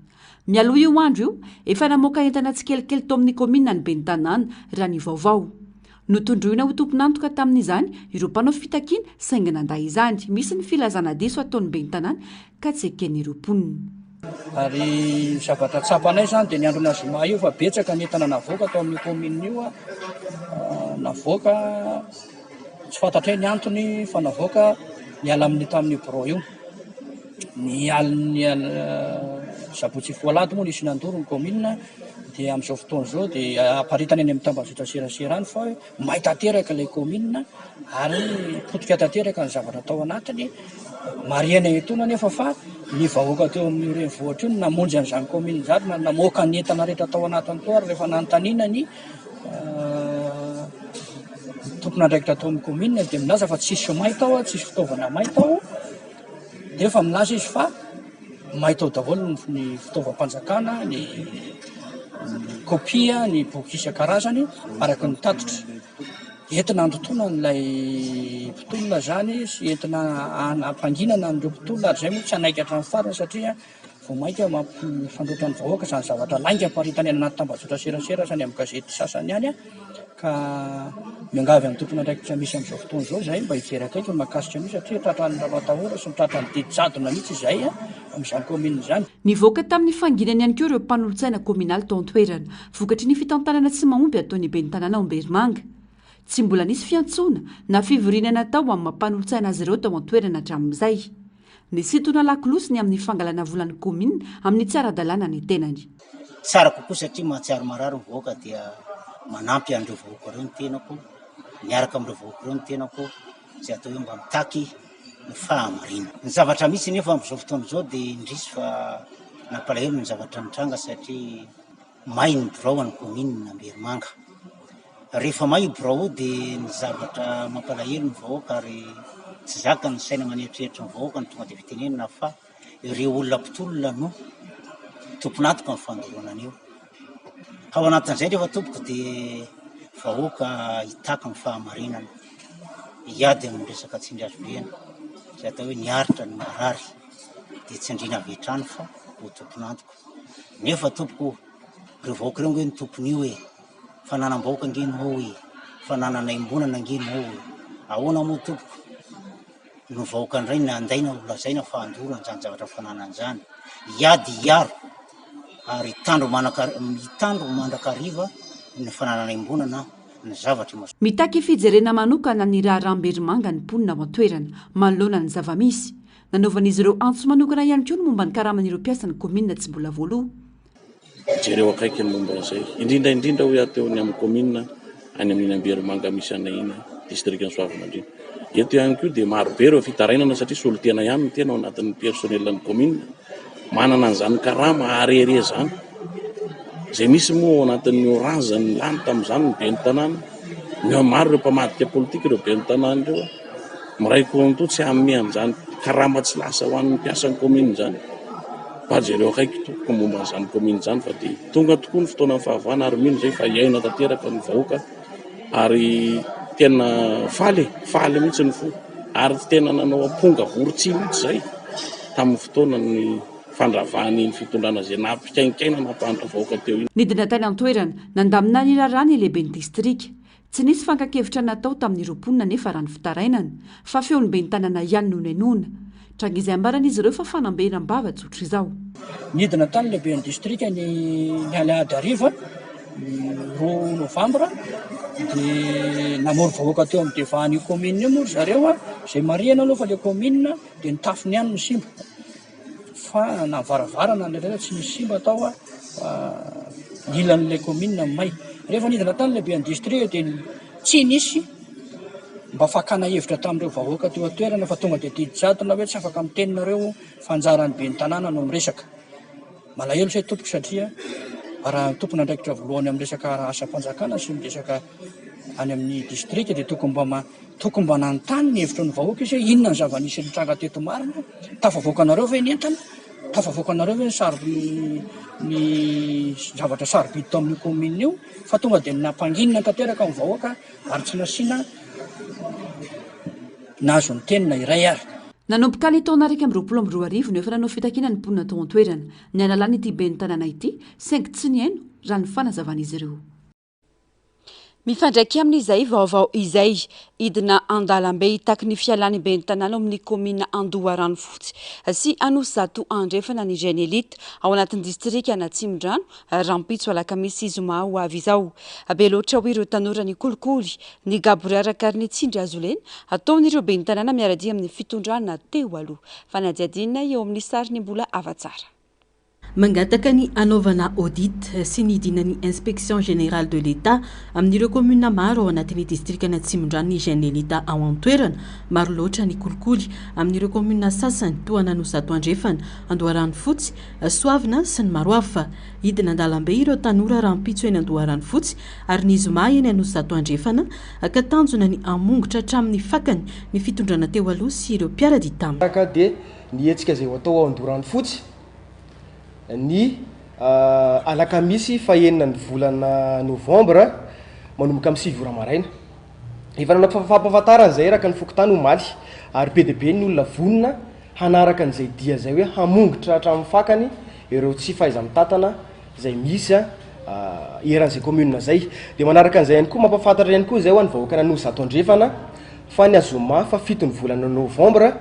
Mialoha io andro io efa namoaka entana tsikelikely tao amin'ny komina ny ben'ny tanàna raha ny vaovao. Notondroina ho tompon'antoka tamin'izany ireo mpanao fitakiana saingy nanday izany misy ny filazana diso ataon'ny ben'ny tanàna ka tsy eken'ireo mponina. Ary zavatra tsapanay izany dia ny androna zoma io fa betsaka ny entana navoaka atao amin'ny komina io navoaka tsy fantatray ny antony fa navoaka niala amin'ny tamin'ny bro io ny sabotsy foalady moa nisy nandoro ny komina dia amin'izao fotoana izao dia aparitany any amin'ny tambazotra serasera any fa mahita tanteraka ilay komina ary potika tanteraka ny zavatra atao anatiny mariana etona nefa fa ny vahoaka teo amin'ny renivohitra io namonjy an'izany komina izany namoaka ny entana rehetra atao anatiny tao ary rehefa nanontaniana ny tompona andraikitra atao amin'ny komina dia milaza fa tsisy mahita ao tsisy fitaovana mahita ao dia efa milaza izy fa mahita ao daholo ny fitaovam-panjakana ny kopia ny boky isan-karazany araka ny tatitra entina andotoana n'ilay mpitolona zany sy entina ampanginana n'ireo mpitolona ary zay moa tsy hanaiky hatramin'ny farany satria vao mainka mampifandroatra ny vahoaka izany zavatra lainga aparitany any anaty tambazotra serasera zany amin'ny gazety sasany any ka miangavy amin'ny tompona andraikitra misy amin'izao fotoana izao zay mba hijery akaiky mahakasika misy satria tratran'ny ravatahora sy tratran'ny didijadona mihitsy izay amin'izany komina izany. Nivoaka tamin'ny fanginany ihany koa ireo mpanolontsaina kominaly tao an-toerana vokatry ny fitantanana tsy mahomby ataon'ny ben'ny tanàna Amberimanga. Tsy mbola nisy fiantsoana na fivoriana tao amin'ny mampanolontsaina azy ireo tao an-toerana hatramin'izay. Ny sitona lakolosiny amin'ny fangalana volan'ny komina amin'ny tsy ara-dalàna ny tenany. Tsara kokoa satria mahatsiaro marary ny vahoaka dia manampy an'ireo vahoaka ireo ny tenako, miaraka amin'ireo vahoaka ireo ny tenako izay atao hoe mba mitaky ny fahamarina. Ny zavatra misy nefa amin'izao fotoana izao dia indrisy fa nampalahelo ny zavatra mitranga satria may ny birao ny komina Amberimanga. Rehefa may birao dia ny zavatra mampalahelo ny vahoaka ary tsy zaka ny saina maneritreritry ny vahoaka ny tonga dia fitenenina fa ireo olona mpitolona no tompon'antoka ny fandoroana io. Ao anatin'izay rehefa tompoko dia vahoaka hitaky ny fahamarinana hiady amin'ny resaka tsindriazoviana izay atao hoe niaritra ny marary dia tsy andrina avy hatrany fa ho tompon'antoka. Nefa tompoko ireo vahoaka ireo nge ny tompony io hoe fananam-bahoaka ngeny ao hoe fananana imbonana ngeny ao hoe ahoana moa tompoko no vahoaka ndray na andaina olazaina fa andorana izany zavatra fananan'izany hiady hiaro ary hitandro mandrakariva ny fananana imbonana ny zavatra mas. Mitaky fijerena manokana ny raharaha Amberimanga ny mponina ao an-toerana manoloana ny zavamisy. Nanaovan'izy ireo antso manokana ihany koa no momba ny karaman'ireo mpiasa ny komina tsy mbola voaloha. Jereo akaiky ny momba izay indrindra hoe ateo ny amin'ny komina any amin'ny Amberimanga misy anahina distrikty ny Soavinandriana. Eto ihany koa dia maro be ireo fitarainana satria solon-tena ihany ny tena ao anatin'ny personnel ny komina manana an'izany karama arere zany izay misy moa ao anatin'ny orange ny lany tamin'izany ny ben'ny tanàna ny maro ireo mpamadika politika ireo ben'ny tanàna ireo miraiko anto tsy amme an'izany karama tsy lasa ho an'ny mpiasan'ny komina izany fa jereo akaiky tokoko momba an'izany komina izany fa dia tonga tokoa ny fotoana fahavana ary mino zay fa hiaina tanteraka ny vahoaka ary tena faly mihitsy ny fo ary tena nanao amponga vorotsi mihitsy zay tamin'ny fotoana ny fandravany ny fitondrana izay nampikainkaina nampahantro vahoaka teo iny. Nidina tany an-toerana nandamina ny raharaha ny lehiben'ny distrika. Tsy nisy fankakevitra natao tamin'ireo mponina nefa raha ny fitarainana fa feon'ny ben'ny tanàna ihany no nenona. Trangizay ambaran'izy ireo fa fanamberam-bava tsotra izao. Nidina tany lehiben'ny distrika ny alahady hariva 2 novambra dia namory vahoaka teo amin'ny devahan'io commune io moa zareo a zay mariana aloha fa le commune dia nitafiny ihany ny simba fa na varavarana ndraindray tsy misy simba atao a ilan'ilay commune may rehefa nidina tany lehibe industrie dia tsy nisy mba fakana hevitra tamin'ireo vahoaka teo atoerana fa tonga dia didijatona hoe tsy afaka miteninareo fanjarany be ny tanàna no miresaka malahelo say tompoko satria raha tompona andraikitra voalohany amin'ny resaka asa-panjakana sy miresaka any amin'ny district dia tokony mba nanontany ny hevitra ny vahoaka izy hoe inona ny zava-nisy nitranga teto marina tafavoakanareo ve ny entana tafavoakanareo ve ny zavatra sarobidy tao amin'ny commune io fa tonga dia nampanginina tanteraka amin'ny vahoaka ary tsy nasiana nazo ny tenina iray ary nanomboka ny taona raika amin'ny roapolo amby roa arivo no efa nanao fitakina ny mponina tao an-toerana ny analany ity be ny tanàna ity saingy tsy ny haino raha ny fanazavan'izy ireo mifandraiky amin'izay vaovao izay idina andalambe hitaky ny fialany be ny tanàna amin'ny commune Andoharano fotsy sy Anosato andrefana ny Genelite ao anatin'ny distrika Anatsimondrano rampitso alakamisy zoma ho avy izao be loatra ho ireo tanora ny kolikoly ny gaborearaka ny tsindry azolena ataon'ireo be ny tanàna miaradia amin'ny fitondrana teo aloha fa najadina eo amin'ny sary ny mbola avatsara mangataka ny anaovana audit sy ny idinany inspection générale de l'État amin'ireo commune maro ao anatin'ny distrika Anatsimondrano ny Genelite ao an-toerana maro loatra ny kolikoly amin'ireo commune sasany toa Anosato andrefana Andoharano fotsy Soavina sy ny maro hafa idina andalambe ireo tanora rampitso eny Andoharano fotsy ary ny zoma eny Anosato andrefana ka tanjona ny amongotra hatramin'ny fakany ny fitondrana teo aloha sy ireo mpiaradia taminy dia ny hetsika izay atao ao Andoharano fotsy ny alakamisy fahenina ny volana novembre manomboka amin'ny 6 ora maraina efa nanao fampahafantarana zay raka ny fokotany omaly ary be dia be ny olona vonina hanaraka an'izay dia zay hoe hamongotra hatramin'ny fakany ireo tsy fahaiza mitatana izay misy eran'izay commune zay dia manaraka an'izay ihany koa mampafantatra ihany koa zay ho an'ny vahoaka Anosato andrefana fa ny azoma fa 7 ny volana novembre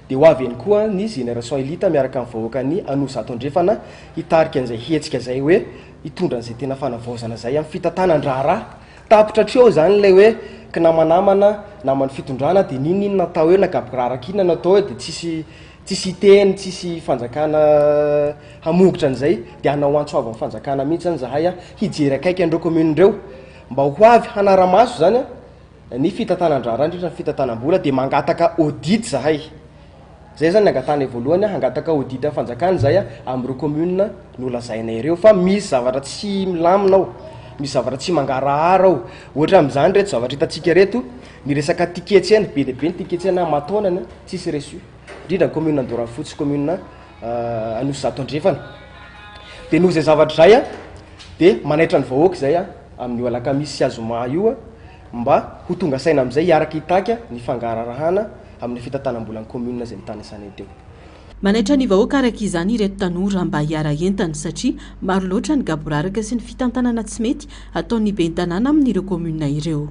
dia ho avy ihany koa ny génération élite miaraka amin'ny vahoaka ny Anosato andrefana hitarika an'izay hetsika zay hoe hitondra an'izay tena fanavaozana zay amin'ny fitantanan-draharaha tapitra hatreo zany ilay hoe kinamanamana namany fitondrana dia ninino natao hoe nagabiraraka iny natao hoe dia tsisy teny tsisy fanjakana hamongotra an'izay dia hanao antsoava amin'ny fanjakana mihitsy zany zahay hijery akaiky an'ireo commune ireo mba ho avy hanara-maso zany ny fitantanan-draharaha indrindra ny fitantanam-bola dia mangataka audit zahay zay zany angatana voalohany hangataka audit amin'ny fanjakana zay amin'ireo commune nolazainay ireo fa misy zavatra tsy milamina ao misy zavatra tsy mangarahara ao ohatra amin'izany reto zavatra hitantsika reto ny resaka tiketsena be dia be ny tiketsena mataonana tsisy resu indrindra ny commune Andoharano fotsy commune Anosato andrefana dia noho izay zavatra zay dia manaitra ny vahoaka zay amin'io alakamisy sy azoma io mba ho tonga saina amin'izay hiaraka hitaka ny fangarahana amin'ny fitantanam-bola ny commune izay mitany sanay teo manaitra ny vahoaka araka izany ireto tanora mba hiara entana satria maro loatra ny gaboraraka sy ny fitantanana tsy mety ataon'ny be ny tanàna amin'ireo commune ireo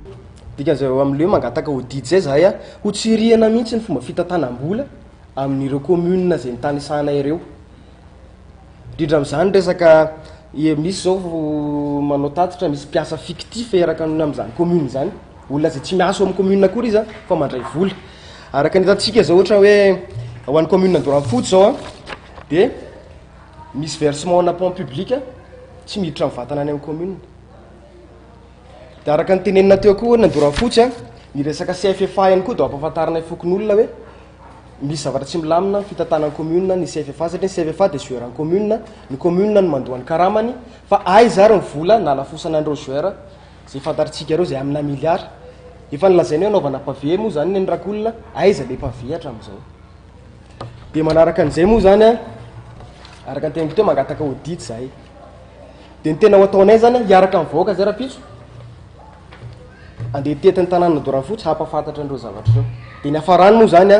dikan'izay amin'ileo mangataka audit zay zahay ho tsirihana mihitsy ny fomba fitantanam-bola amin'ireo commune izay mitany sanay ireo indrindra amin'izany resaka misy zao manao tatitra misy mpiasa fictif eraka amin'izany commune zany olona zay tsy miaso amin'ny commune akory izy fa mandray vola araka ny hitantsika zao ohatra hoe ho an'ny commune Andoharano fotsy zao dia misy versement na pont public tsy miditra amin'ny vatana any amin'ny commune dia araka ny tenenina teo koa ny Andoharano fotsy ny resaka CFFA ihany koa dia ampahafantarana fokon'olona hoe misy zavatra tsy milamina fitantanan'ny commune ny CFFA satria ny CFFA dia joueur ny commune no mandoa ny karamany fa aiza ary ny vola na lafosana an'ireo joueur zay fantaritsika ireo zay amina milliard efa nilazaina hoe anaovana pavé moa zany ny rakolona aiza le pavé hatramin'izao dia manaraka an'izay moa zany araka ny teniko teo mangataka audit zahay dia ny tena ho ataonay zany hiaraka amin'ny vahoaka zay rapitso andeha tetiny tanàna Andoharano fotsy hampafantatra an'ireo zavatra ireo dia ny hafarany moa zany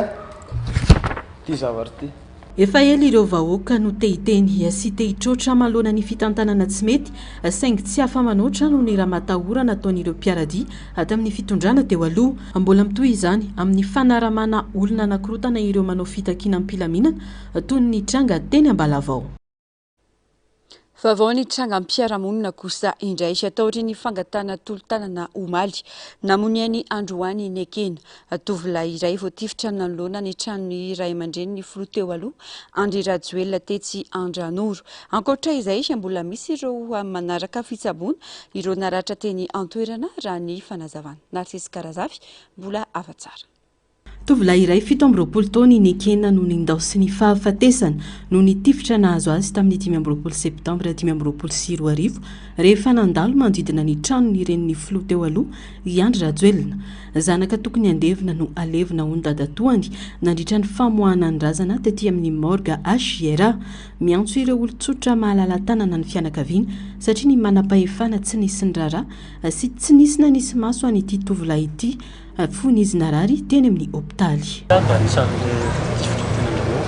ty zavatra ty efa ela ireo vahoaka no tehiteny sy tehitrotra malona ny fitantanana tsy mety saingy tsy afa-manoatra no ny raha matahorana ataon'ireo mpiaradia atamin'ny fitondrana teo aloha mbola mitoy izany amin'ny fanaramana olona anankirotana ireo manao fitakina ampilaminana toy ny tranga teny Ambalavao Vaovao ny tranga mpiaramonina kosa indray atao ry ny fangatana tolotanana omaly namoniany Androany Nekena tovolahy iray voatifitra nanoloana ny tranony iray aman-dreny ny filoha teo aloha Andry Rajoelina tetsy Andranoro. Ankoatra izay mbola misy ireo manaraka fitsaboana ireo naratra teny antoerana raha ny fanazavana. Narcisse Karazafy mbola afa-tsara. Tovolahy iray 17 taona Nekena no nindao sy ny fahafatesana no nitifitra nahazo azy tamin'ny 15 septambra 2024 rehefa nandalo manodidina ny tranony ireny ny filoha teo aloha i Andry Rajoelina. Zanaka tokony andevina no alevina ho ny dadatoany nandritra ny famoahana ny razana tetỳ amin'ny morgue HIRA. Miantso ireo olon-tsotra mahalala tanana ny fianakaviana satria ny manam-pahefana tsy nisy ny raharaha sy tsy nisy na nisy maso an'ity tovolahy ity fony izy narary teny amin'ny hopitaly. Anisan'le tifitra teny Andrano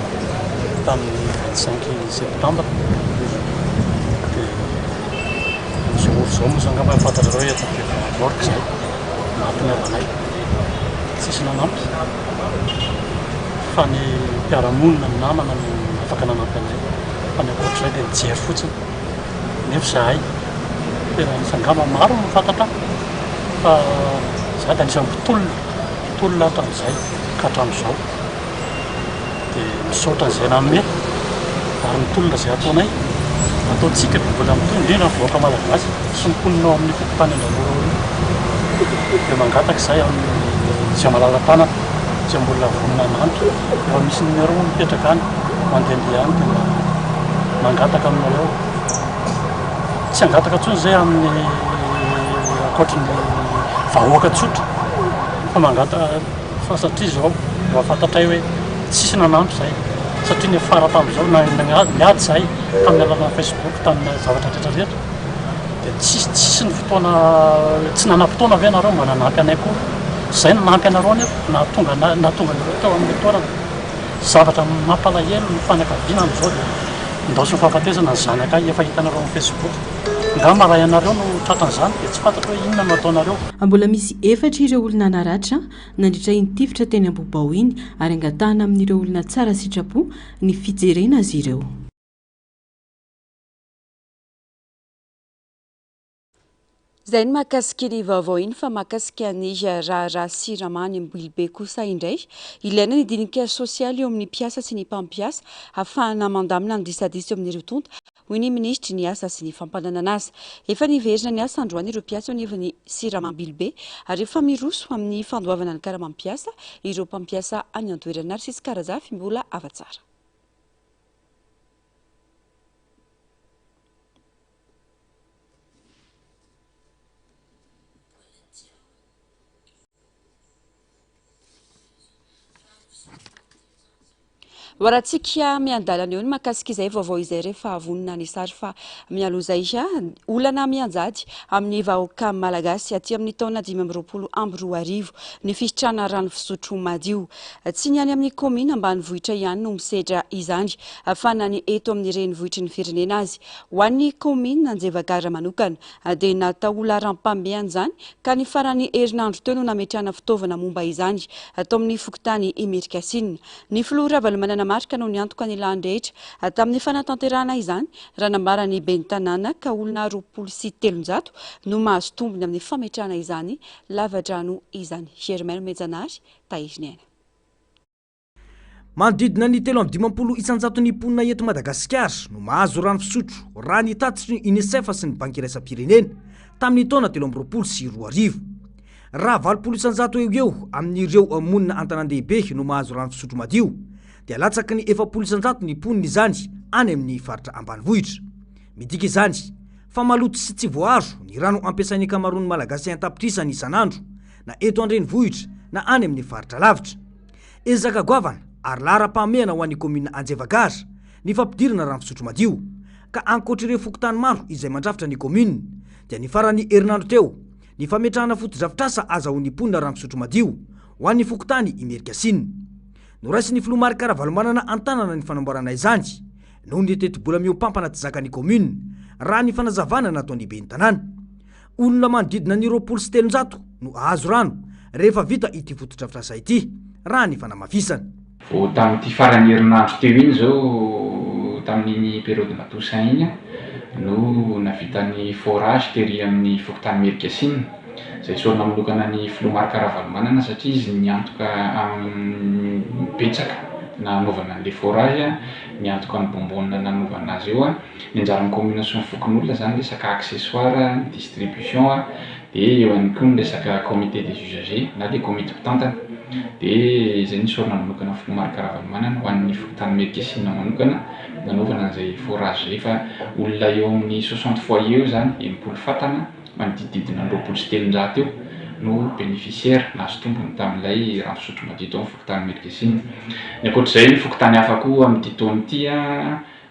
tamin'ny 25 septambra dia zao moa angamba fantatrareo eto morgue zay nampiny avanay tsisy nanampy fa ny mpiaramonina ny namana no afaka nanampy anay fa ny ankoatr'izay dia mijery fotsiny nefa zahay tena nisangamba maro no fantatra fa zahay dia anisan'ny mpitolona hatramin'izay ka hatramin'izao dia misaotra an'izay nanome ary mitolona izay ataonay ataontsika dia mbola mitolona indrindra ny voaka malagasy sy ny mponina ao amin'ny fokontany Andrano dia mangataka izay amin'izay malala-tanana izay mbola vonona nampy efa misy numéro mipetraka any mandehandeha any dia mangataka aminareo tsy hangataka intsony izay amin'ny ankoatran'ny vahoaka tsotra fa mangataka fa satria zao efa fantatray hoe tsisy nanampy izay satria ny fara tamin'izao miady izay tamin'ny alalana Facebook tamin'ny zavatra rehetrarehetra dia tsisy ny fotoana tsy nanam-potoana avy ianareo mba nanampy anay koa izay nanampy anareo anefa na tonga nareo teo amin'ny toerana zavatra mampalahelo ny fanakaviana amin'izao dia ndao sy ny fahafatesana ny zanaka efa hitanareo amin'ny Facebook nga maray anareo no tratran'izany dia tsy fantatra hoe inona no ataonareo. Mbola misy 4 ireo olona naratra nandritra initifitra teny Ambobao iny ary angatahana amin'ireo olona tsara sitrapo ny fijerena azy ireo. Zay ny mahakasika ny vaovao iny fa mahakasika ny raharaha siramamy Ambohibe kosa indray ilaina ny dinika sosialy eo amin'ny mpiasa sy ny mpampiasa ahafahana mandamina ny disadisa eo amin'ireo tonta hoy ny ministry ny asa sy ny fampananana asa. Efa niverina ny asa androany ireo mpiasa ao anivon'ny siramamy Ambohibe ary efa miroso amin'ny fandoavana ny karaha-mampiasa ireo mpampiasa any an-toerana. Narcisse Karazafy mbola afa-tsara. Waratsika miandalana eo ny mahakasika izay vaovao izay rehefa avonina ny sary fa mialoha izay olana mianjady amin'ny vahoaka malagasy aty amin'ny taona 2024 ny fisitrana rano fisotro madio tsy ny any amin'ny komina ambanivohitra ihany no misedra izany fa na ny eto amin'ny renivohitry ny firenena azy ho an'ny komina Anjevagara manokana dia natao laharam-pameana izany ka ny farany herinandro teo no nametrahana fitaovana momba izany atao amin'ny fokotany Amerikasina. Ny filoha Ravalomanana marika no niantoka ny lahandrehetra tamin'ny fanatanterahana izany raha nambarany ben'ny tanàna ka olona 200 no mahazo tombony amin'ny fametrahana izany lavadrano izany. Germain Mejanary Tairiny aina. Manodidina ny 350 isanjato ny mponina eto Madagasikara no mahazo rano fisotro raha ny tatitry ny UNICEF sy ny banky iraisam-pirenena tamin'ny taona 2024. Raha 20 isanjato eo amin'ireo monina antanàn-dehibe no mahazo rano fisotro madio dia latsaky ny 40 isanjato ny mponina izany any amin'ny faritra ambanivohitra. Midika izany fa maloto sy tsy voaaro ny rano ampiasain'ny ankamaroan'ny malagasy an-tapitrisany isanandro na eto an-drenivohitra na any amin'ny faritra lavitra. Ezaka goavana ary lahara-pahamehana ho an'ny komina Anjevagara ny fampidirana rano fisotro madio ka ankoatr'ireo fokotany maro izay mandrafitra ny komina dia ny farany herinandro teo ny fametrahana foto-drafitrasa azahoan'ny mponina rano fisotro madio ho an'ny fokotany Amerikasina. Noraisy ny filoha Marika Ravalomanana antanana ny fanamboarana izany noho ny teti-bola miompampana tsy zakan'ny komina raha ny fanazavana nataony ben'ny tanàna. Olona manodidina ny 200 no ahazo rano rehefa vita ity foto-drafitrasa ity raha ny fanamafisana. Tamin'ity farany herinandro teo iny zao tamin'iny periode matosaina iny no navitany forage tery amin'ny fokotany Merikasina izay sorona manokana ny filomarika Ravalomanana satria izy niantoka betsaka nanaovana an'ilay forage niantoka ny bonbonina nanaovana azy eo ny anjaran'ny commune sy ny fokon'olona zany resaka accessoire distribution dia eo ihany koa ny resaka comité des usagers na dia comité mpitantana dia izay ny sorona manokana filomarika Ravalomanana ho an'ny fokotany Merikasina manokana nanaovana an'izay forage efa olona eo amin'ny 60 foyer eo zany 80 fatana manodididina 230 eo no bénéficiaire nahazo tombony tamin'ilay rano fisotro madio tao amin'ny fokotany Merikasina. Ny ankoatr'izay ny fokotany hafa koa amin'ity taona ity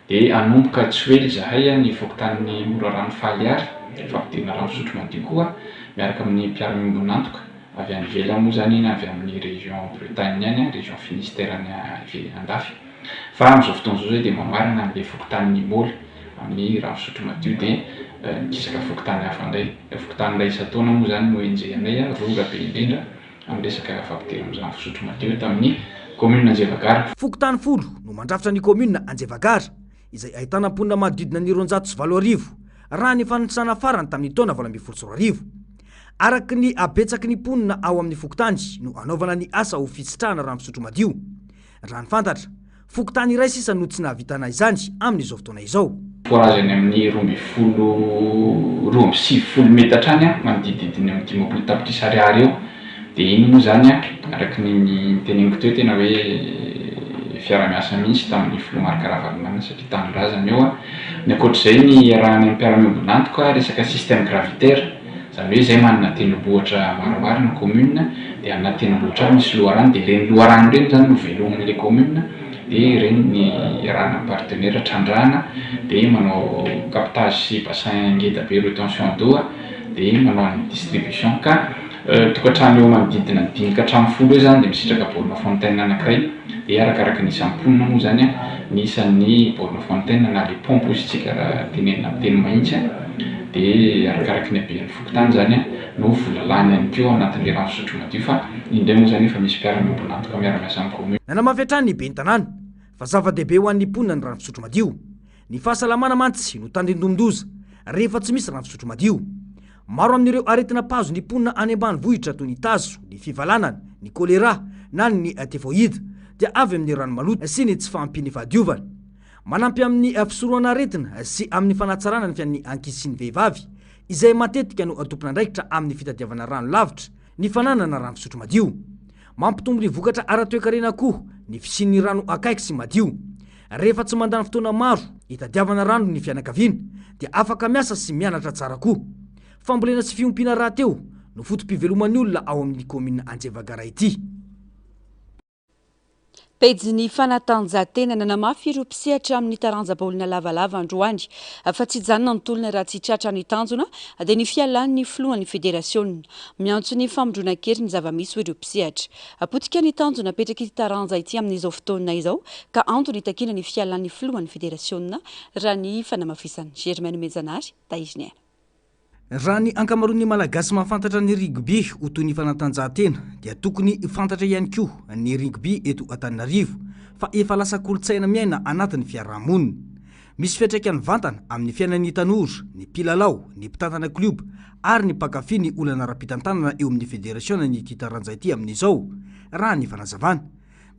dia anomboka tsy hoe zahay ny fokotany Mora Rano Faliary fampidirana rano fisotro madio koa miaraka amin'ny mpiara-miombon'antoka avy any ivelany moa zany na avy amin'ny région Bretagne any région Finistère any andafy fa amin'izao fotoana izao zay dia mamarina amin'ilay fokotany Nimoly amin'ny rano fisotro madio dia kisaka fokotany hafa indray fokotany iray isa-taona moa zany no enjehanay roga be indrindra amin'ny resaka fampidirana amin'ny rano fisotro madio tamin'ny commune Anjevagara. Fokotany folo no mandrafitra ny commune Anjevagara izay ahitana mponina manodidina ny 240 raha ny fanitsana farany tamin'ny taona 2024. Araka ny abetsaky ny mponina ao amin'ny fokotany no anaovana ny asa ho fisitrahana rano fisotro madio. Raha ny fantatra fokotany iray sisa no tsy nahavitana izany amin'izao fotoana izao. Forage any amin'ny 270 metatra any manodididina amin'ny 10 tapitrisa ariary eo dia iny moa zany araka ny teneniko teo tena hoe fiara-miasa mihitsy tamin'ny filomarika Ravalomanana satria tamin-drazana eo ny ankoatr'izay ny arahany mpiara-miombon'antoka resaka système gravitaire zany hoe izay manana tendrombohitra maromaro ny commune dia ana tendrombohitra misy loharano dia ireny loharano ireny zany no velomin'ilay commune dia ireny ny arahana partenaire trandrahana dia manao captage sy bassin ngeda be retention d'eau dia manao ny distribution ka tokantrano eo manodidina 510 eo zany dia misitraka borne fontaine anankiray dia arakaraka ny isan'ny mponina moa zany ny isan'ny borne fontaine na le pompe isitsika raha tenenina amin'ny teny mahitsy dia arakaraka ny haben'ny fokotany zany no volalany ihany koa anatin'ilay rano fisotro madio fa indray moa zany efa misy mpiara-miombon'antoka miara-miasa amin'ny commune. Nanamafiatrany ny ben'ny tanàna fa zava-dehibe ho an'ny mponina ny rano fisotro madio. Ny fahasalamana mantsy no tandrindondoza rehefa tsy misy rano fisotro madio. Maro amin'ireo aretina pazo ny mponina any ambanivohitra toy ny tazo, ny fivalanana, ny kolera na ny typhoïde dia avy amin'ny rano maloto sy ny tsy fahampiny fahadiovana. Manampy amin'ny fisorohana aretina sy amin'ny fanatsarana ny fian'ny ankizy sy ny vehivavy izay matetika no tompona andraikitra amin'ny fitadiavana rano lavitra ny fananana rano fisotro madio. Mampitombo ny vokatra ara-toekarena koa ny fisian'ny rano akaiky sy madio. Rehefa tsy mandany fotoana maro hitadiavana rano ny fianakaviana dia afaka miasa sy mianatra tsara koa. Fambolena sy fiompiana raha teo no fotom-piveloman'ny olona ao amin'ny commune Anjevagara ity. Pejy fanatanjahantena nanamafy ireo mpisehatra amin'ny taranja-baolina lavalava androany fa tsy janona ny tolona raha tsy tratra ny tanjona dia ny fialan'ny filohan'ny federasiona miantso ny famondrona-kery ny zava-misy ireo mpisehatra. Apotika ny tanjona apetraka ity taranja ity amin'izao fotoana izao ka antony hitakina ny fialan'ny filohan'ny federasiona raha ny fanamafisany Germaine Mejanary Taiziniana. Raha ny ankamaroan'ny malagasy mahafantatra ny rugby ho toy ny fanatanjahantena dia tokony fantatra ihany koa ny rugby eto Antananarivo fa efa lasa kolontsaina miaina anatin'ny fiarahamonina. Misy fiantraikany vantana amin'ny fiainan'ny tanora, ny mpilalao, ny mpitantana klub ary ny mpakafy ny olana ara-pitantanana eo amin'ny federasiona ny ity taranja ity amin'izao raha ny fanazavana.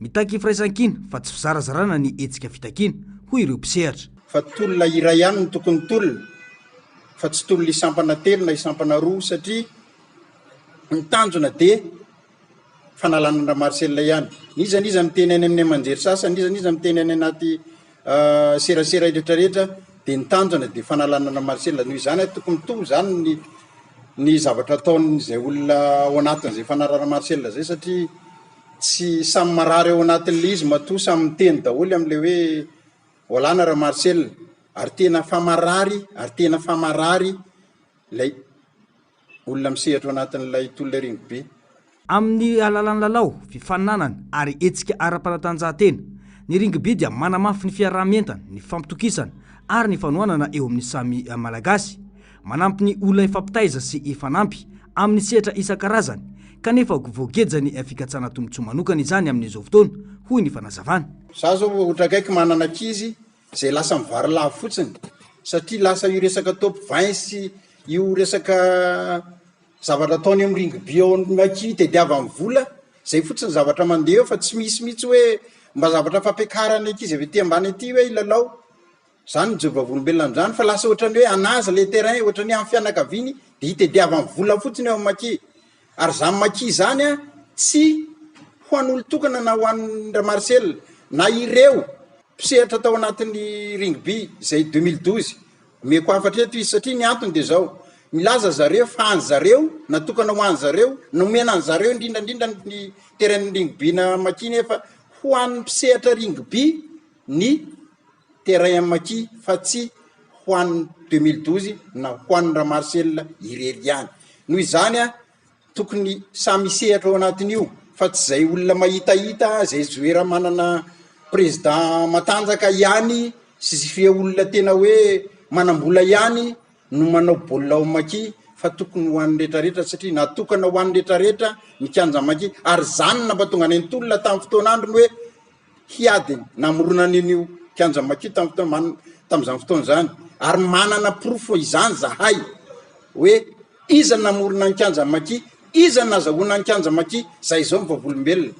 Mitaky firaisan-kina fa tsy fizarazarana ny etsika fitakiana hoy ireo mpisehatra. Fa tolona iray ihany no tokony tolona fa tsy tolona isampana telo na isampana roa satria ny tanjona dia fanalanana Marcel ihany. Nizaniza miteny any amin'ny manjery sasany, nizaniza miteny any anaty serasera rehetrarehetra dia ny tanjona dia fanalanana Marcel. Noho izany tokony to zany ny zavatra ataon'izay olona ao anatin'izay fanarana Marcel zay satria tsy samy marary ao anatin'ilay izy matoa samy miteny daholo amin'ilay hoe olana raha Marcel. Ary tena famarary ilay olona misehatra anatin'ilay tolona rugby. Amin'ny alalan'ny lalao, fifaninanana ary etsika ara-panatanjahantena, ny rugby dia manamafy ny fiaraha-mientana, ny fampitokisana ary ny fanohanana eo amin'ny samy malagasy. Manampy ny olona ifampitaiza sy ifanampy amin'ny sehatra isan-karazany kanefa voagejany ny fikatsana tombontsoa manokana izany amin'izao fotoana hoy ny fanazavana. Za zao ohatra kaiky manana ankizy zay lasa mivary lavo fotsiny satria lasa io resaka top 20 io resaka zavatra ataony amin'ny ringby ao maki tediava amin'ny vola zay fotsiny zavatra mandeha eo fa tsy misy mihitsy hoe mba zavatra fampiakarany akizy avy ty ambany aty hoe ilalao zany jovavolombelona am'zany fa lasa ohatrany hoe anaza le terrain ohatrany amin'ny fianakaviny de hitediava amin'ny vola fotsiny eo amin'ny maki ary zany maki zany a tsy ho an'olo tokana na ho an'ra Marcel na ireo mpisehatra tao anatin'ny ringby zay 2012 meko afatra eto izy satria ny antony de zao milaza zareo fa any zareo natokana ho any zareo nomena any zareo indrindrandrindra ny terrain ringby na maki nefa ho an'ny mpisehatra ringby ny terrain maki fa tsy ho an'ny 2012 na ho an'ra Marcel irery any noho izany a tokony samy sehatra ao anatin'io fa tsy zay olona mahitahita zay zoera manana président matanjaka ihany sy fia olona tena hoe manambola ihany no manao baolina ao maki fa tokony ho an'ny rehetrarehetra satria natokana ho an'ny rehetrarehetra mikanja maki ary zany nampatonga any antolona tamin'ny fotoan'androny hoe hiadiny namorona an'io kianja maki tam'izany fotoana zany ary manana profo izany zahay hoe iza namorona ny kianja maki iza nazahoana ny kianja maki zay zao mivavolombelona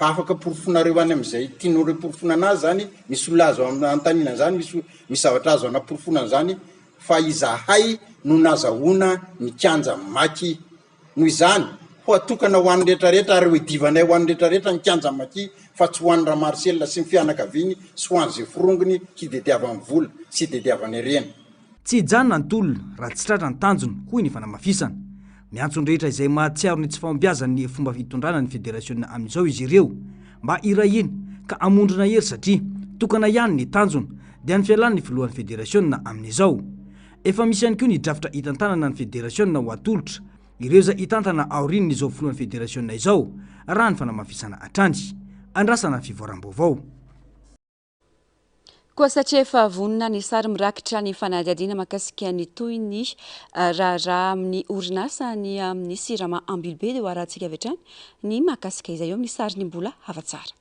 fa afaka porofonareo any am'izay tianareo porofona anazy zany misy olona azo antanina zany misy zavatra azo anaporofonana zany fa izahay no nazahoana ny kianja maki noho izany ho atokana ho an'ny rehetrarehetra ary hoedivanay ho an'ny rehetrarehetra ny kianja maki fa tsy ho an'ra Marcel sy ny fianakaviny sy ho an'izay forongony hidediavany vola sy hidediavany arena tsy hijanona ny tolona raha tsy tratra ny tanjony hoy ny fanamafisana miantso ny rehetra izay mahatsiaro ny tsy fahombiazany fomba fitondrana ny federasiona amin'izao izy ireo mba irahiny ka amondrona hery satria tokana ihany ny tanjona dia ny fialan'ny filohan'ny federasiona amin'izao efa misy ihany koa ny drafitra hitantanana ny federasiona ho atolotra ireo zay hitantana aorininy izao filohan'ny federasiona izao raha ny fanamafisana atrany andrasana fivoaram-baovao koa satria efa vonona ny sary mirakitra ny fanadihadiana mahakasika ny toy ny raharaha amin'ny orinasa ny amin'ny sirama ambilobe dia ho arahantsika avy hatrany ny mahakasika izay eo amin'ny sary ny mbola hafatsara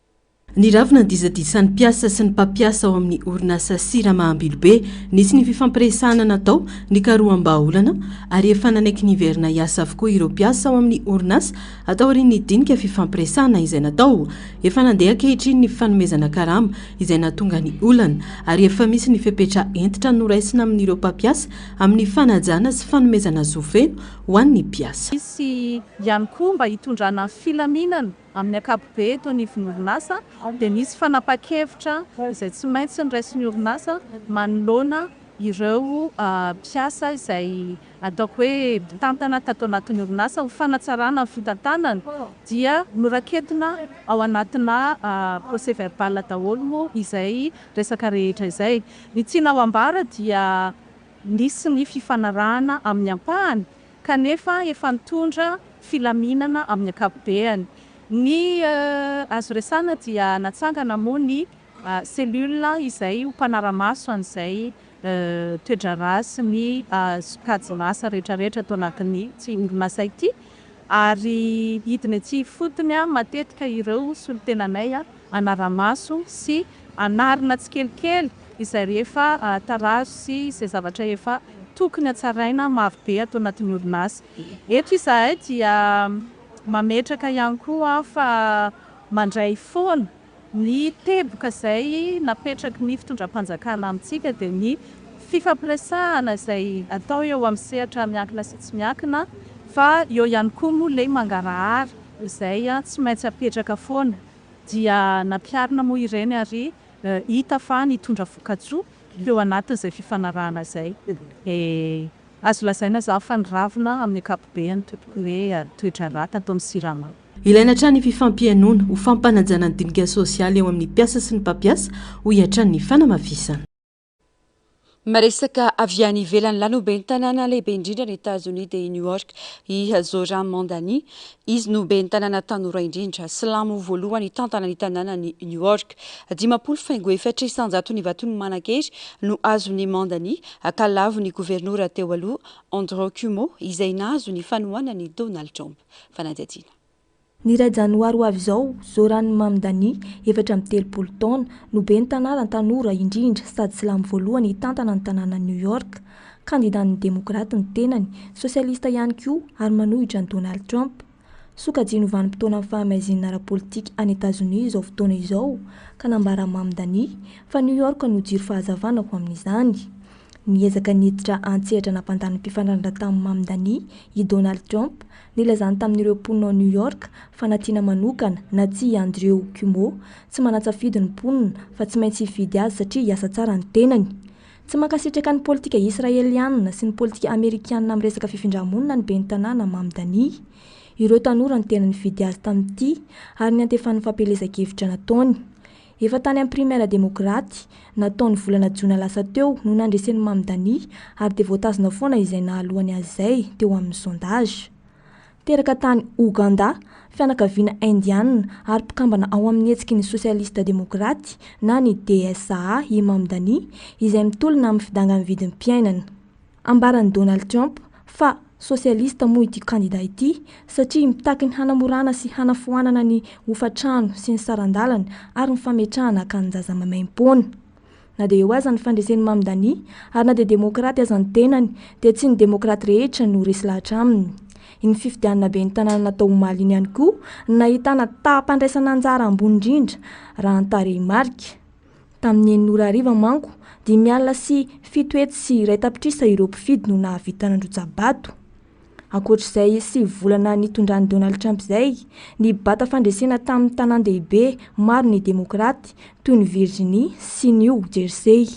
ny ravina dizadisan'ny mpiasa sy ny mpampiasa ao amin'ny orinasa sirama ambilobe nisy ny fifampiresahana natao ny karoam-baolana ary efa nanaiky ny verina hiasa avokoa ireo mpiasa ao amin'ny orinasa atao ry ny dinika fifampiresahana izay natao efa nandeha ankehitriny ny fifanomezana karama izay natonga ny olana ary efa misy ny fepetra entitra noraisina amin'ireo mpampiasa amin'ny fanajana sy fanomezana zofeno ho an'ny mpiasa misy ihany koa mba hitondrana filaminana amin'ny akapobe eto ny orinasa dia misy fanapa-kevitra izay tsy maintsy ny raisin'ny orinasa manoloana ireo mpiasa izay ataoko hoe tantana tato anatin'ny orinasa ho fanatsarana ny fitantanana dia noraketina ao anatina procès verbal daholo moa izay resaka rehetra izay ny tiana ao ambara dia nisy ny fifanarahana amin'ny ampahany kanefa efa nitondra filaminana amin'ny akapobeany ny azo resana dia natsangana moa ny cellule izay ho mpanaramaso an'izay toedra rasy ny sokajy masa rehetrarehetra atao anatin'ny tsy orinasa ity ary hidiny aty fotony matetika ireo solotenanay anaramaso sy anarina tsikelikely izay rehefa tarazo sy izay zavatra efa tokony atsaraina marobe atao anatin'ny orinasa eto izahay dia mametraka ihany koa fa mandray foana ny teboka izay napetraky ny fitondram-panjakana amintsika dia ny fifampiresahana izay atao eo amin'ny sehatra miankina sy tsy miankina fa eo ihany koa moa ilay mangarahara izay tsy maintsy apetraka foana dia nampiarina moa ireny ary hita fa nitondra voka-tsoa eo anatin'izay fifanarahana izay azo lazaina za fa niravina amin'ny akapobeany hoe toetra rata atao amin'ny sirama ilaina hatrany fifampianona ho fampanajana ny dinika sosialy eo amin'ny mpiasa sy ny mpampiasa ho hiatran'ny fanamafisana maresaka avy any ivelany lanobe ny tanàna lehibe indrindra ny États-Unis dia New York i Zoran Mandani izy nobe ny tanàna tanora indrindra silamo voalohany tantana ny tanàna ny New York 14 ny vatony manan-kery no azony Mandani kalavo ny gouvernoura teo aloha Andrew Cuomo izay nahazo ny fanohana ny Donald Trump fanadihadiana Ny ray janoary ho avy izao Zorany Mamdani 4 taona no be ny tanàna tanora indrindra sady silamo voalohany hitantana ny tanàna New York. Kandidan'ny demokrata ny tenany, sosialista ihany koa ary manohitra ny Donald Trump. Sokajiny ho vanim-potoana amin'ny fahamaizina ara-politika any États-Unis izao fotoana izao ka nambara Mamdani fa New York no jiro fahazavana ho amin'izany. Niezaka niditra antsehatra nampandany mpifandrandra tamin'ny Mamdani i Donald Trump nilazany tamin'ireo mponina New York fa natiana manokana na tsy Andrew Cuomo tsy manatsafidy ny mponina fa tsy maintsy hifidy azy satria hiasa tsara ny tenany. Tsy mankasitraka ny politika israeliana sy ny politika amerikanina amin'ny resaka fifindramonina ny ben'ny tanàna Mamdani. Ireo tanora ny tena nifidy azy tamin'ity ary ny antefan'ny fampelezan-kevitra nataony. Efa tany amin'ny primaire demokraty nataony volana Jona lasa teo no nandresen'ny Mamdani ary dia voatazona foana izay nahalohany azy izay teo amin'ny sondage. Teraka tany Uganda, fianakaviana indiana ary mpikambana ao amin'ny hetsiky ny sosialista demokraty na ny DSA i Mamdani izay mitolona amin'ny fidangany vidin'ny mpiainana. Ambaran'ny Donald Trump fa sosialista moa ity kandida ity satria mitaky ny hanamorana sy hanafoanana ny hofatrano sy ny sarandalana ary ny fametrahana akanjaza mamaim-poana. Na dia eo aza ny fandresen'ny Mamdani ary na dia demokraty aza ny tenany dia tsy ny demokraty rehetra no resy lahatra aminy. Iny fifidianana be ny tanàna natao omaly iny ihany koa nahitana taham-pandraisana anjara ambony indrindra raha antarehy marika. Tamin'ny 9 manko dia miala sy fitoetsy sy iray tapitrisa ireo mpifidy no nahavita nandroja-bato. Ankoatr'izay sy volana nitondran'ny Donald Trump izay ny bata fandresena tamin'ny tanan-dehibe maro ny demokraty toy ny Virginia sy New Jersey.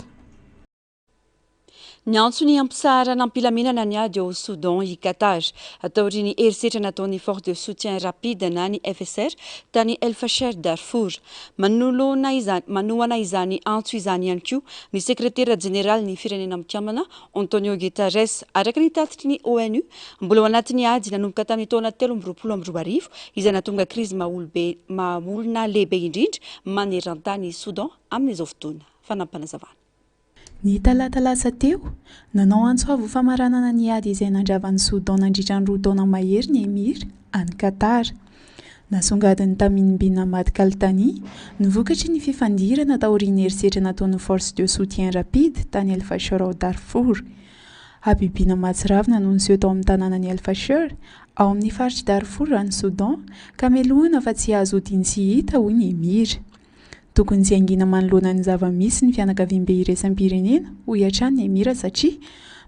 Ny antsony ampisara nampilaminana ny ady ao Soudan i Qatar ataoriny herisetra nataon'ny Force de Soutien Rapide na ny FSR tany El Fasher Darfour. Manohana izany antso izany ihany koa ny sekretera jeneral ny firenena mikambana Antonio Guterres araka ny tatitry ny ONU mbola ao anatin'ny ady nanomboka tamin'ny taona 2024 izay nahatonga krizy maolona lehibe indrindra maneran-tany Soudan amin'izao fotoana. Fanampanazavana. Ny talata lasa teo, nanao antsoavo famaranana ny ady izay nandravan'ny Soudan nandritra ny 2 taona mahery ny Emir any Qatar. Nasongadiny tamin'ny Bin Hamad Kaltani, nivokatry ny fifandirana taorian'ny herisetra nataon'ny Force de Soutien Rapide tany El Fasher ao Darfour. Habibina Matsiravina no niseho tao amin'ny tanànan'ny El Fasher ao amin'ny faritry Darfour any Soudan ka melohana fa tsy azo hodiny sy hita hoy ny Emir. Tokony tsy angina manoloana ny zava-misy ny fianakaviam-be iraisam-pirenena ho hiatrany ny Emira satria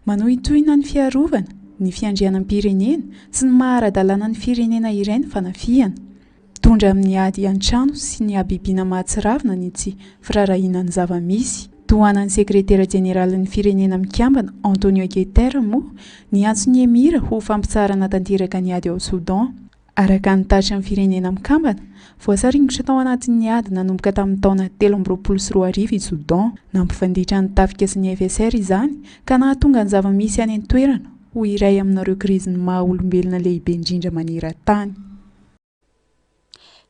manao itohina ny fiarovana, ny fiandrianam-pirenena sy ny maharadalana ny firenena iray ny fanafiana. Tondra amin'ny ady an-trano sy ny Habibina Matsiravina ny tsy firarahina ny zava-misy. Tohanan'ny sekretera jeneralin'ny firenena mikambana Antonio Guterres moa ny antson'ny Emira ho fampitsarana tanteraka ny ady ao Soudan. Araka ny tatra amin'ny firenena mikambana, voasaringotra tao anatin'ny ady nanomboka tamin'ny taona 2024 i Soudan, nampifanditra ny tafika sy ny FSR izany ka nahatonga ny zava-misy any an-toerana ho iray aminareo kriziny maha-olombelona lehibe indrindra maneran-tany.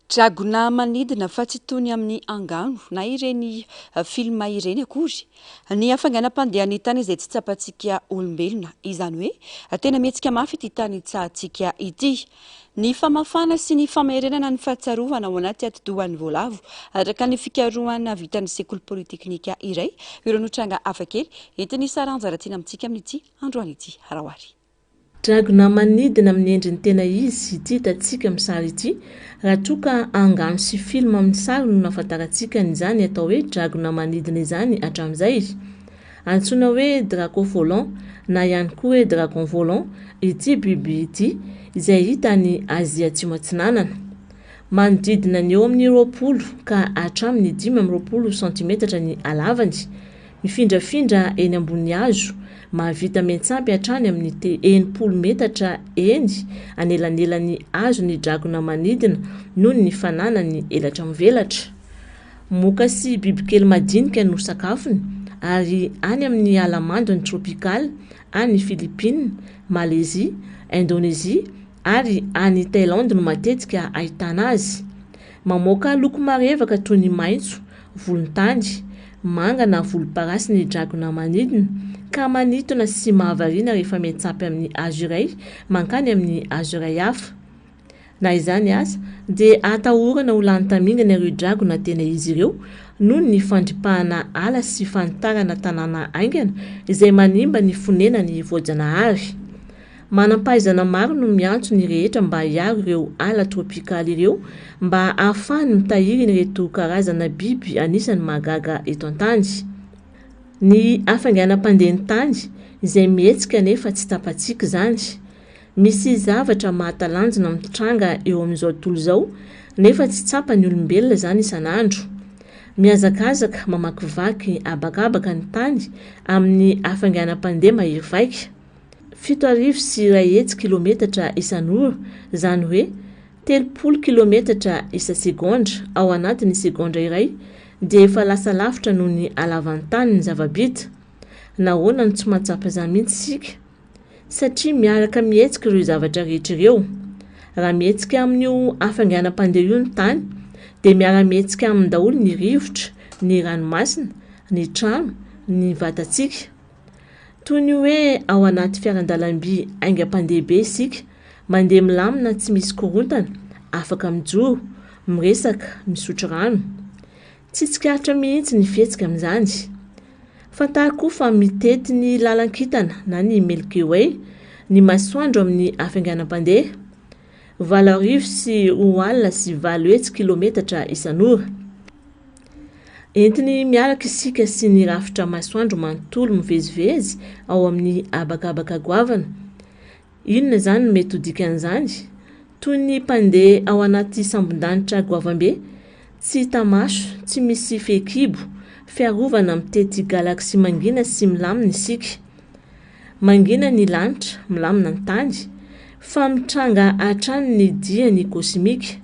Dragona manidina fa tsy tony amin'ny angano na ireny filma ireny akory. Ny hafanganam-pandehan'ny tany izay tsy tsapantsika olombelona, izany hoe tena mihetsika mafy ity tany tsahantsika ity. Ny famafana sy ny famerenana ny fahatsarovana ao anaty atidohan'ny voalavo araka ny fikarohana vitan'ny sekoly politeknika iray ireo notranga hafakely entiny saranjaratina amintsika amin'ity androany ity harawary. Dragona manidina amin'ny endriny tena izy ity hitantsika amin'ny sary ity raha toa ka angano sy film amin'ny sary no nafantarantsika n'izany atao hoe dragona manidina izany hatramin'izay. Antsoina hoe dragon volant na ihany koa hoe dragon volant ity biby ity izay hita ny Azia Atsimo Atsinanana. Manodidina ny eo amin'ny 20 ka hatramin'ny 15 cm ny halavany. Mifindrafindra eny ambony hazo, mahavita mentsampy hatrany amin'ny 80 metatra eny anelanelan'ny hazo ny dragona manidina noho ny fananany elatra mivelatra. Moka sy bibikely madinika no sakafony ary any amin'ny alamandony tropikal, any Philippines, Malaisie, Indonésie ary any Thaïlande no matetika ahitana azy. Mamoaka loko marevaka toy ny maitso, volontany, manga na volomparasy ny dragona manidina ka manitona sy mahavariana rehefa miantsampy amin'ny hazo iray mankany amin'ny hazo iray hafa. na izany aza dia atahorana ho lany tamingana ireo dragona tena izy ireo noho ny fandripahana ala sy fanitarana tanàna aingana izay manimba ny fonenany voajanahary. Manam-pahaizana maro no miantso ny rehetra mba hiaro ireo ala tropikaly ireo mba ahafahany mitahiry ireto karazana biby anisany magaga eto an-tany. Ny hafainganam-pandehan'ny tany izay mihetsika nefa tsy tapatsika zany. Misy zavatra mahatalanjona mitranga eo amin'izao tontolo izao nefa tsy tsapany olombelona zany isan'andro. Miazakazaka mamakivaky abakabaka ny tany amin'ny hafainganam-pandeha mahery vaika. 7,1 kilometatra isan'ora zany hoe 30 kilometatra isa segondra ao anatin'ny segondra iray dia efa lasa lavitra noho ny halavan'ny tany ny zava-bita. Nahoana no tsy mahatsapa izany mihitsy isika? Satria miaraka mihetsika ireo zavatra rehetra ireo. Raha mihetsika amin'io hafainganam-pandeha io ny tany dia miara-mihetsika amin'ny daholo ny rivotra, ny ranomasina, ny trano, ny vatantsika. Toy ny hoe ao anaty fiarandalam-by aingam-pandeha isika, mandeha milamina tsy misy korontana, afaka mijoro, miresaka, misotro rano. Tsy tsikaritra mihitsy ny fihetsika amin'izany. Fantary koa fa mitety ny lalan-kintana na ny Milky Way, ny masoandro amin'ny hafainganam-pandeha 7,4 kilometatra isan'ora. Entiny miaraka isika sy ny rafitra masoandro manontolo mivezivezy ao amin'ny abakabaka goavana. Inona zany mety ho dikan'izany? Toy ny mpandeha ao anaty sambon-danitra goavam-be, tsy hita maso, tsy misy fehikibo, fiarovana mitety galaksi mangina sy milamina isika. Mangina ny lanitra, milamina ny tany, fa mitranga hatrany ny diany kosmika.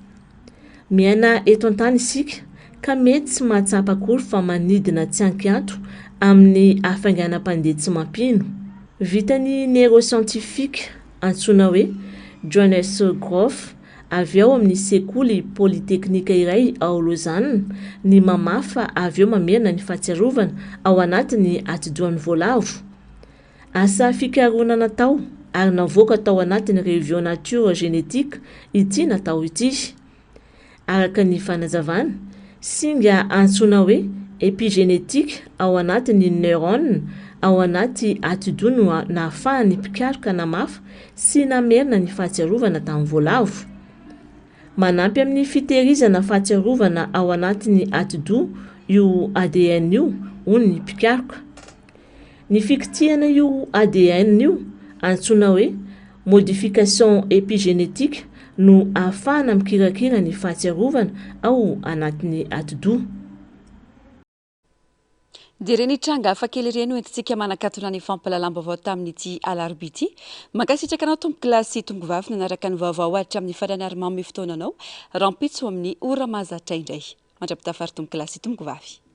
Miaina eto an-tany isika ka mety tsy mahatsapa akory fa manidina tsy ankianto amin'ny hafainganam-pandeha tsy mampino. Vitany neuroscientifique antsoina hoe Johannes Groff avy eo amin'ny sekoly polyteknika iray ao Lausanne ny mamafa avy eo mamerina ny fahatsiarovana ao anatin'ny atidohan'ny voalavo. Asa fikaroana natao ary navoaka tao anatin'ny révision nature génétique ity natao ity. Araka ny fanazavana, singa antsoina hoe epigénétique ao anatin'ny neurone ao anaty atidoha no nahafahany mpikaroka namafa sy namerina ny fahatsiarovana tamin'ny voalavo. Manampy amin'ny fitehirizana fahatsiarovana ao anatin'ny atidoha io ADN io hoy ny mpikaroka. Ny fikitihana io ADN io antsoina hoe modification épigénétique no ahafahana mikirakira ny fahatsiarovana ao anatin'ny atidoha. Dia ireny tranga hafakely ireny entintsika manakatona ny fampalalam-baovao tamin'ity alarobia ity. Mankasitraka anao tompo kilasy tongovavy nanaraka ny vaovao ahatra amin'ny farany ary mamy fotoananao rampitso amin'ny ora mahazatra indray. Mandrapitafary tompo kilasy tongovavy.